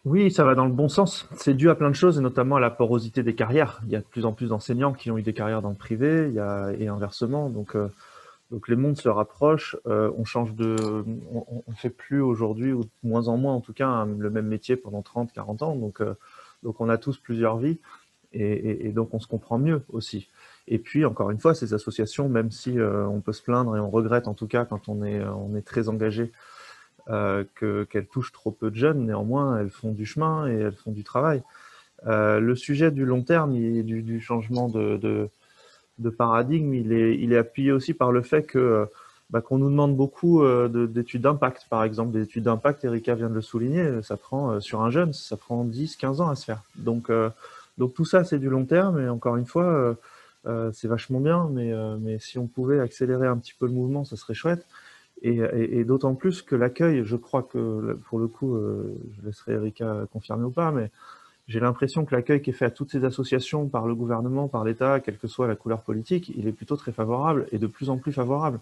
Oui, ça va dans le bon sens. C'est dû à plein de choses, et notamment à la porosité des carrières. Il y a de plus en plus d'enseignants qui ont eu des carrières dans le privé, et inversement. Donc les mondes se rapprochent. On fait plus aujourd'hui, ou de moins en moins en tout cas, le même métier pendant 30, 40 ans. Donc on a tous plusieurs vies, et donc on se comprend mieux aussi. Et puis, encore une fois, ces associations, même si on peut se plaindre et on regrette en tout cas quand on est très engagé, qu'elles touchent trop peu de jeunes, néanmoins, elles font du chemin et elles font du travail. Le sujet du long terme et du changement de paradigme, il est appuyé aussi par le fait qu'on nous demande beaucoup d'études d'impact, par exemple. Des études d'impact, Erika vient de le souligner, ça prend, sur un jeune, ça prend 10, 15 ans à se faire. Donc tout ça, c'est du long terme, et encore une fois, c'est vachement bien, mais si on pouvait accélérer un petit peu le mouvement, ça serait chouette. Et d'autant plus que l'accueil, je crois que, pour le coup, je laisserai Erika confirmer ou pas, mais j'ai l'impression que l'accueil qui est fait à toutes ces associations par le gouvernement, par l'État, quelle que soit la couleur politique, il est plutôt très favorable, et de plus en plus favorable.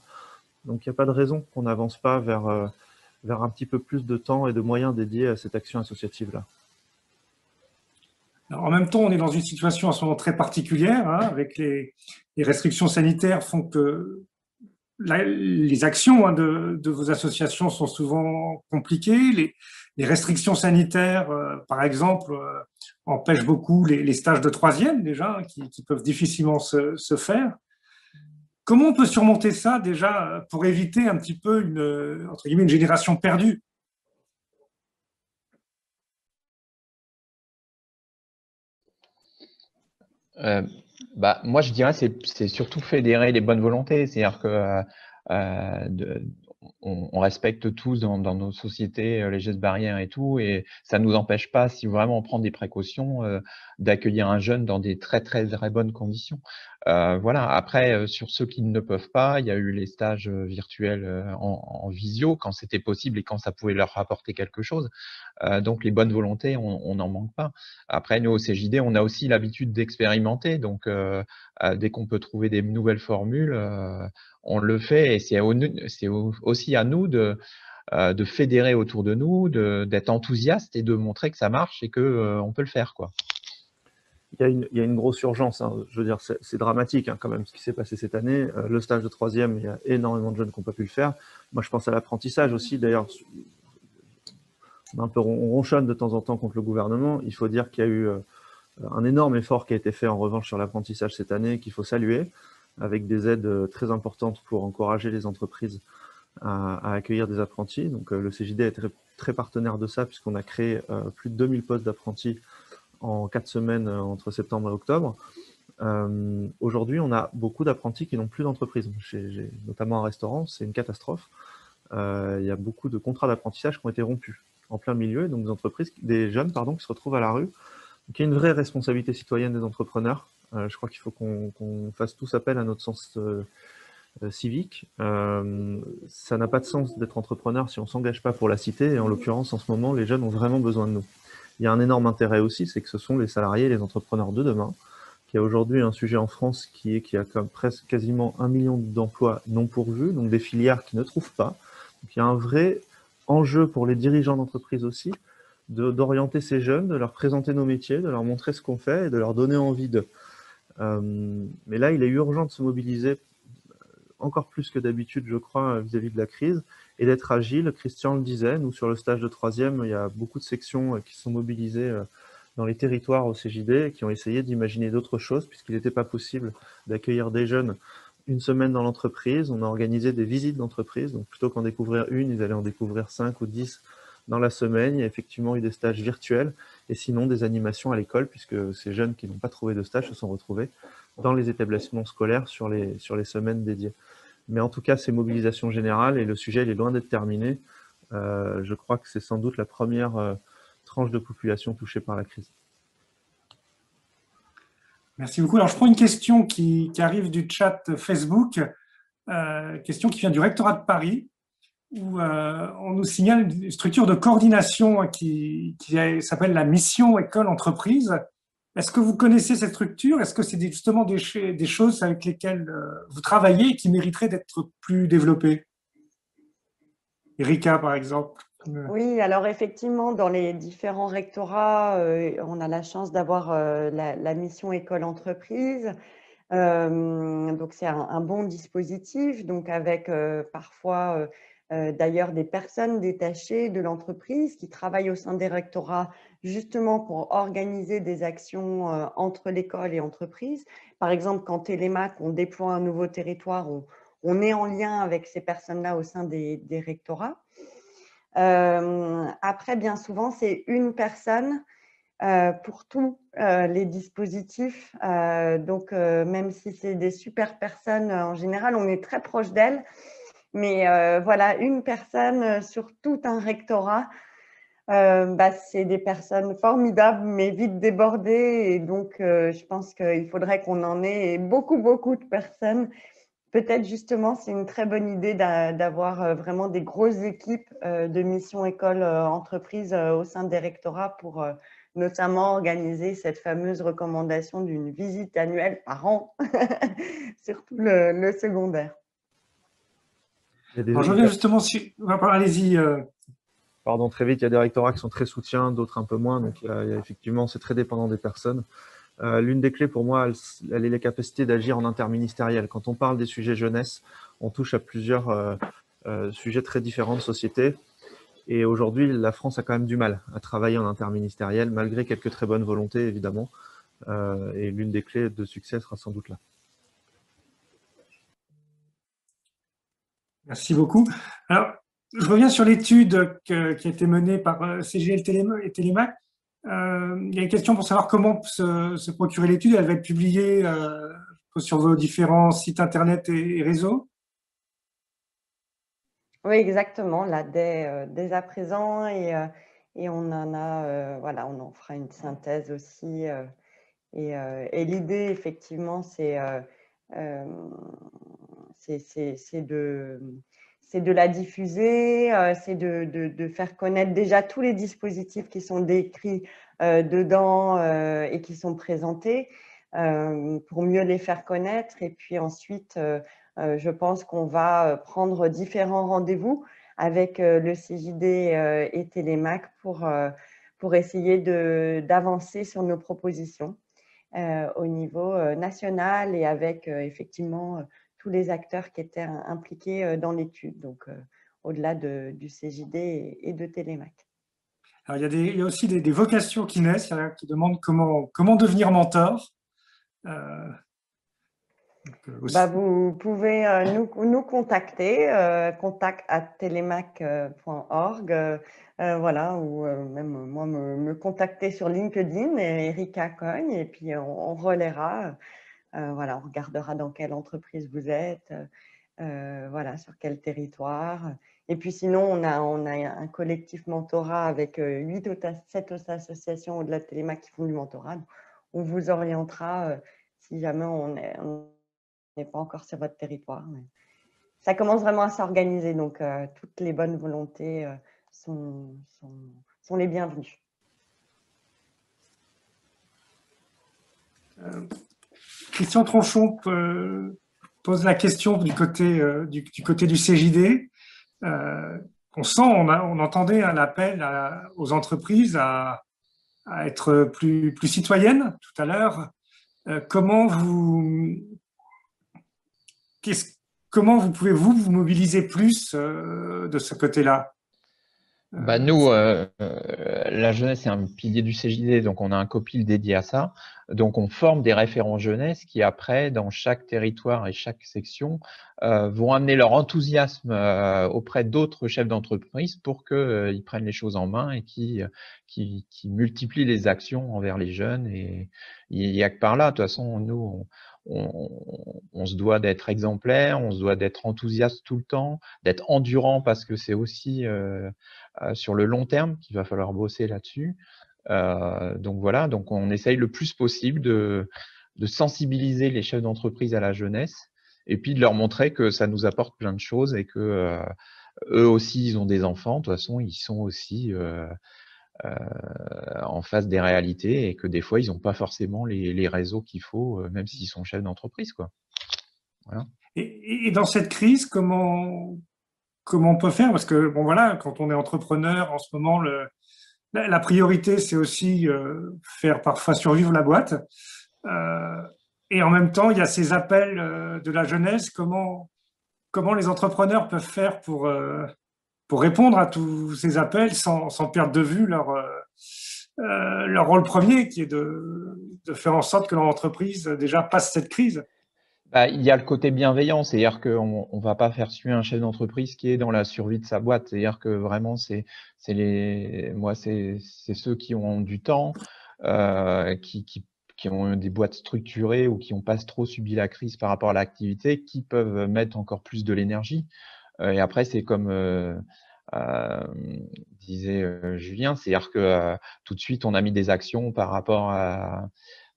Donc il n'y a pas de raison qu'on n'avance pas vers un petit peu plus de temps et de moyens dédiés à cette action associative-là. En même temps, on est dans une situation en ce moment très particulière, avec les restrictions sanitaires font que les actions de vos associations sont souvent compliquées. Les restrictions sanitaires, par exemple, empêchent beaucoup les stages de 3e déjà, qui peuvent difficilement se faire. Comment on peut surmonter ça déjà pour éviter un petit peu entre guillemets, une génération perdue? Moi, je dirais c'est surtout fédérer les bonnes volontés. C'est-à-dire que on respecte tous dans nos sociétés les gestes barrières et tout, et ça ne nous empêche pas, si vraiment on prend des précautions, d'accueillir un jeune dans des très bonnes conditions. Voilà. Après, sur ceux qui ne peuvent pas, il y a eu les stages virtuels en visio quand c'était possible et quand ça pouvait leur apporter quelque chose. Donc les bonnes volontés, on n'en manque pas. Après, nous au CJD, on a aussi l'habitude d'expérimenter, donc dès qu'on peut trouver des nouvelles formules, on le fait, et c'est aussi à nous de fédérer autour de nous, d'être enthousiastes et de montrer que ça marche et que on peut le faire, quoi. Il y a une grosse urgence, hein. Je veux dire, c'est dramatique hein, quand même ce qui s'est passé cette année. Le stage de troisième, il y a énormément de jeunes qui n'ont pas pu le faire. Moi, je pense à l'apprentissage aussi. D'ailleurs, on ronchonne de temps en temps contre le gouvernement. Il faut dire qu'il y a eu un énorme effort qui a été fait en revanche sur l'apprentissage cette année, qu'il faut saluer, avec des aides très importantes pour encourager les entreprises à accueillir des apprentis. Donc le CJD est très partenaire de ça, puisqu'on a créé plus de 2000 postes d'apprentis en 4 semaines entre septembre et octobre. Aujourd'hui, on a beaucoup d'apprentis qui n'ont plus d'entreprise. J'ai notamment un restaurant, c'est une catastrophe. Il y a beaucoup de contrats d'apprentissage qui ont été rompus en plein milieu, donc des jeunes qui se retrouvent à la rue. Donc il y a une vraie responsabilité citoyenne des entrepreneurs. Je crois qu'il faut qu'on fasse tous appel à notre sens civique. Ça n'a pas de sens d'être entrepreneur si on ne s'engage pas pour la cité, et en l'occurrence, en ce moment, les jeunes ont vraiment besoin de nous. Il y a un énorme intérêt aussi, c'est que ce sont les salariés, les entrepreneurs de demain, qui a aujourd'hui un sujet en France qui a comme presque quasiment 1 million d'emplois non pourvus, donc des filières qui ne trouvent pas. Donc il y a un vrai enjeu pour les dirigeants d'entreprise aussi, d'orienter ces jeunes, de leur présenter nos métiers, de leur montrer ce qu'on fait et de leur donner envie d'eux. Mais là, il est urgent de se mobiliser encore plus que d'habitude, je crois, vis-à-vis de la crise, et d'être agile. Christian le disait, nous, sur le stage de troisième, il y a beaucoup de sections qui sont mobilisées dans les territoires au CJD, qui ont essayé d'imaginer d'autres choses, puisqu'il n'était pas possible d'accueillir des jeunes une semaine dans l'entreprise. On a organisé des visites d'entreprise, donc plutôt qu'en découvrir une, ils allaient en découvrir 5 ou 10 dans la semaine. Il y a effectivement eu des stages virtuels, et sinon des animations à l'école, puisque ces jeunes qui n'ont pas trouvé de stage se sont retrouvés dans les établissements scolaires sur les semaines dédiées. Mais en tout cas, c'est mobilisation générale, et le sujet il est loin d'être terminé. Je crois que c'est sans doute la première tranche de population touchée par la crise. Merci beaucoup. Alors, je prends une question qui arrive du chat Facebook, question qui vient du rectorat de Paris, où on nous signale une structure de coordination qui s'appelle la mission école-entreprise. Est-ce que vous connaissez cette structure? Est-ce que c'est justement des choses avec lesquelles vous travaillez et qui mériteraient d'être plus développées? Erika, par exemple. Oui, alors effectivement, dans les différents rectorats, on a la chance d'avoir la mission école-entreprise. Donc, c'est un bon dispositif, donc avec parfois d'ailleurs des personnes détachées de l'entreprise qui travaillent au sein des rectorats justement pour organiser des actions entre l'école et l'entreprise. Par exemple, quand Télémac, on déploie un nouveau territoire, on est en lien avec ces personnes-là au sein des rectorats. Après, bien souvent, c'est une personne pour tous les dispositifs. Donc, même si c'est des super personnes, en général, on est très proche d'elles. Mais voilà, une personne sur tout un rectorat, c'est des personnes formidables, mais vite débordées. Et donc, je pense qu'il faudrait qu'on en ait beaucoup, beaucoup de personnes. Peut-être justement, c'est une très bonne idée d'avoir vraiment des grosses équipes de mission école-entreprise au sein des rectorats pour notamment organiser cette fameuse recommandation d'une visite annuelle par an, surtout le secondaire. Alors, je reviens justement sur… Allez-y. Pardon, très vite, il y a des rectorats qui sont très soutiens, d'autres un peu moins. Donc, effectivement, c'est très dépendant des personnes. L'une des clés pour moi, elle est la capacité d'agir en interministériel. Quand on parle des sujets jeunesse, on touche à plusieurs sujets très différents de société. Et aujourd'hui, la France a quand même du mal à travailler en interministériel, malgré quelques très bonnes volontés, évidemment. Et l'une des clés de succès sera sans doute là. Merci beaucoup. Alors, je reviens sur l'étude qui a été menée par CGL et Télémac. Il y a une question pour savoir comment se procurer l'étude. Elle va être publiée sur vos différents sites internet et réseaux. Oui, exactement, là, dès à présent, et on en a, voilà, on en fera une synthèse aussi. Et l'idée, effectivement, euh, c'est de la diffuser, c'est de faire connaître déjà tous les dispositifs qui sont décrits dedans et qui sont présentés pour mieux les faire connaître. Et puis ensuite, je pense qu'on va prendre différents rendez-vous avec le CJD et Télémac pour essayer d'avancer sur nos propositions au niveau national et avec effectivement tous les acteurs qui étaient impliqués dans l'étude, donc au-delà du CJD et de Télémac. Alors, il y a aussi des vocations qui naissent, qui demandent comment devenir mentor. Vous pouvez nous contacter, contact@telemac.org, voilà, ou même moi me contacter sur LinkedIn, Erika Cogne, et puis on relaiera. Voilà, on regardera dans quelle entreprise vous êtes, voilà, sur quel territoire. Et puis sinon, on a un collectif mentorat avec 7 associations au-delà de Télémac qui font du mentorat. On vous orientera si jamais on n'est pas encore sur votre territoire. Mais ça commence vraiment à s'organiser, donc toutes les bonnes volontés sont les bienvenues. Christian Tronchon pose la question du côté du CJD. On entendait un appel aux entreprises à être plus citoyennes tout à l'heure. Comment vous pouvez vous mobiliser plus de ce côté-là? Nous, la jeunesse est un pilier du CJD, donc on a un copil dédié à ça. Donc on forme des référents jeunesse qui après, dans chaque territoire et chaque section, vont amener leur enthousiasme auprès d'autres chefs d'entreprise pour qu'ils prennent les choses en main et qui multiplient les actions envers les jeunes. Et il n'y a que par là, de toute façon, nous, on se doit d'être exemplaire, on se doit d'être enthousiaste tout le temps, d'être endurant parce que c'est aussi sur le long terme qu'il va falloir bosser là-dessus. Donc voilà, donc on essaye le plus possible de sensibiliser les chefs d'entreprise à la jeunesse et puis de leur montrer que ça nous apporte plein de choses et que eux aussi, ils ont des enfants. De toute façon, ils sont aussi en face des réalités et que des fois, ils n'ont pas forcément les réseaux qu'il faut, même s'ils sont chefs d'entreprise, quoi. Voilà. Et dans cette crise, comment on peut faire? Parce que, bon, voilà, quand on est entrepreneur, en ce moment, la priorité, c'est aussi faire parfois survivre la boîte. Et en même temps, il y a ces appels de la jeunesse. Comment les entrepreneurs peuvent faire pour répondre à tous ces appels sans perdre de vue leur rôle premier, qui est de faire en sorte que leur entreprise déjà passe cette crise? Il y a le côté bienveillant, c'est-à-dire qu'on ne va pas faire suer un chef d'entreprise qui est dans la survie de sa boîte. C'est-à-dire que vraiment, c'est ceux qui ont du temps, qui ont des boîtes structurées ou qui n'ont pas trop subi la crise par rapport à l'activité, qui peuvent mettre encore plus de l'énergie. Et après, c'est comme disait Julien, c'est-à-dire que tout de suite, on a mis des actions par rapport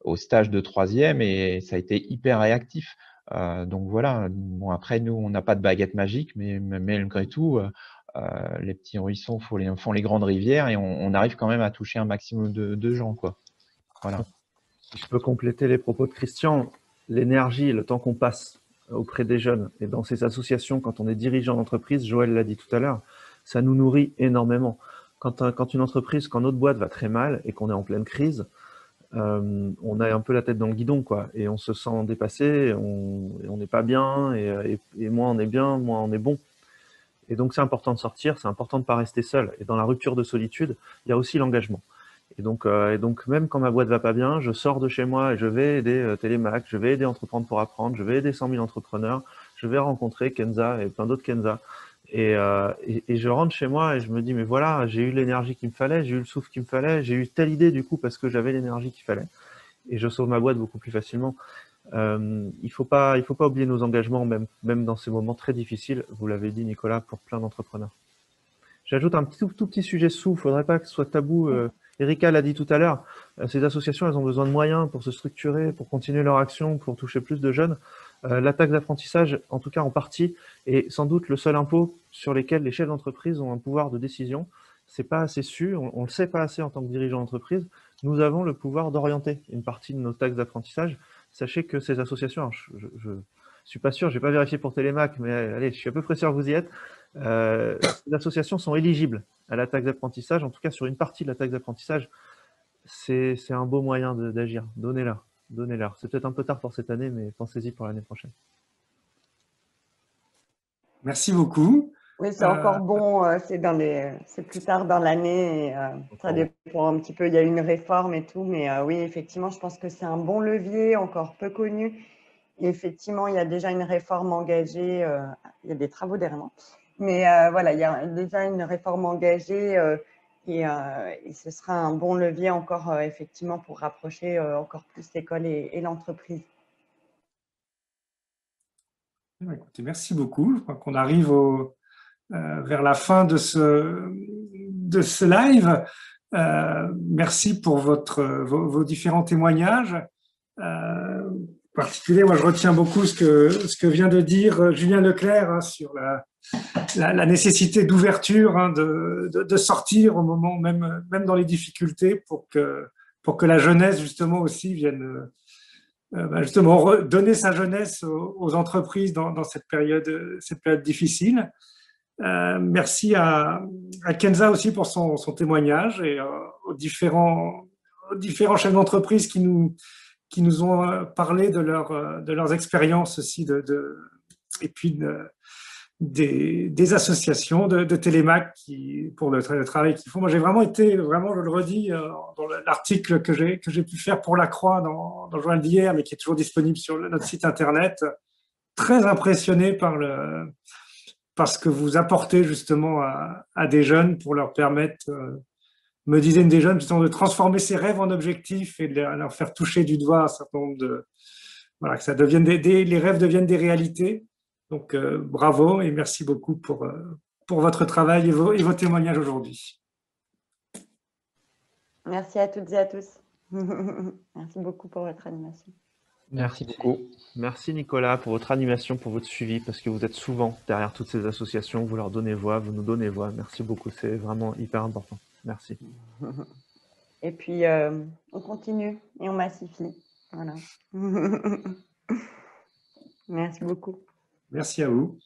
au stage de 3e et ça a été hyper réactif. Donc voilà, bon, après, nous, on n'a pas de baguette magique, mais malgré tout, les petits ruisseaux font les grandes rivières et on arrive quand même à toucher un maximum de gens, quoi. Voilà. Si je peux compléter les propos de Christian, l'énergie et le temps qu'on passe auprès des jeunes et dans ces associations, quand on est dirigeant d'entreprise, Joël l'a dit tout à l'heure, ça nous nourrit énormément. Quand une entreprise, quand notre boîte va très mal et qu'on est en pleine crise, on a un peu la tête dans le guidon, quoi, et on se sent dépassé, on n'est pas bien, et moins on est bien, moins on est bon. Et donc c'est important de sortir, c'est important de ne pas rester seul. Et dans la rupture de solitude, il y a aussi l'engagement. Et donc même quand ma boîte va pas bien, je sors de chez moi et je vais aider Télémac, je vais aider Entreprendre pour apprendre, je vais aider 100 000 entrepreneurs, je vais rencontrer Kenza et plein d'autres Kenza. Et je rentre chez moi et je me dis, mais voilà, j'ai eu l'énergie qu'il me fallait, j'ai eu le souffle qu'il me fallait, j'ai eu telle idée du coup parce que j'avais l'énergie qu'il fallait. Et je sauve ma boîte beaucoup plus facilement. Il faut pas oublier nos engagements, même dans ces moments très difficiles. Vous l'avez dit, Nicolas, pour plein d'entrepreneurs. J'ajoute un tout petit sujet sous. Il ne faudrait pas que ce soit tabou. Erika l'a dit tout à l'heure. Ces associations, elles ont besoin de moyens pour se structurer, pour continuer leur action, pour toucher plus de jeunes. La taxe d'apprentissage, en tout cas en partie, est sans doute le seul impôt sur lequel les chefs d'entreprise ont un pouvoir de décision. C'est pas assez su, on le sait pas assez en tant que dirigeant d'entreprise. Nous avons le pouvoir d'orienter une partie de nos taxes d'apprentissage. Sachez que ces associations, alors je suis pas sûr, j'ai pas vérifié pour Télémac, mais allez, je suis à peu près sûr que vous y êtes. Ces associations sont éligibles à la taxe d'apprentissage, en tout cas sur une partie de la taxe d'apprentissage. C'est un beau moyen d'agir. Donnez-leur. Donnez-leur. C'est peut-être un peu tard pour cette année, mais pensez-y pour l'année prochaine. Merci beaucoup. Oui, c'est encore bon, c'est plus tard dans l'année, ça dépend un petit peu, il y a une réforme et tout, mais oui, effectivement, je pense que c'est un bon levier, encore peu connu. Et effectivement, il y a déjà une réforme engagée, il y a des travaux dernièrement, mais voilà, il y a déjà une réforme engagée et ce sera un bon levier encore, effectivement, pour rapprocher encore plus l'école et l'entreprise. Écoutez, merci beaucoup. Je crois qu'on arrive vers la fin de ce live. Merci pour vos différents témoignages. En particulier, moi, je retiens beaucoup ce que vient de dire Julien Leclerc hein, sur la nécessité d'ouverture, hein, de sortir au moment, même dans les difficultés, pour que la jeunesse, justement, aussi vienne justement donner sa jeunesse aux entreprises dans cette période difficile. Merci à Kenza aussi pour son témoignage et aux différents chefs d'entreprise qui nous ont parlé de leurs expériences aussi et puis des associations de Télémac pour le travail qu'ils font. Moi, j'ai vraiment été, je le redis, dans l'article que j'ai pu faire pour La Croix dans le journal d'hier, mais qui est toujours disponible sur notre site internet, très impressionné par ce que vous apportez justement à des jeunes pour leur permettre, me disait une des jeunes, justement, de transformer ses rêves en objectifs et de leur faire toucher du doigt un certain nombre voilà, que ça devienne les rêves deviennent des réalités. Donc, bravo et merci beaucoup pour votre travail et vos témoignages aujourd'hui. Merci à toutes et à tous. Merci beaucoup pour votre animation. Merci beaucoup. Merci Nicolas pour votre animation, pour votre suivi, parce que vous êtes souvent derrière toutes ces associations, vous leur donnez voix, vous nous donnez voix. Merci beaucoup, c'est vraiment hyper important. Merci. Et puis, on continue et on massifie. Voilà. Merci beaucoup. Merci à vous.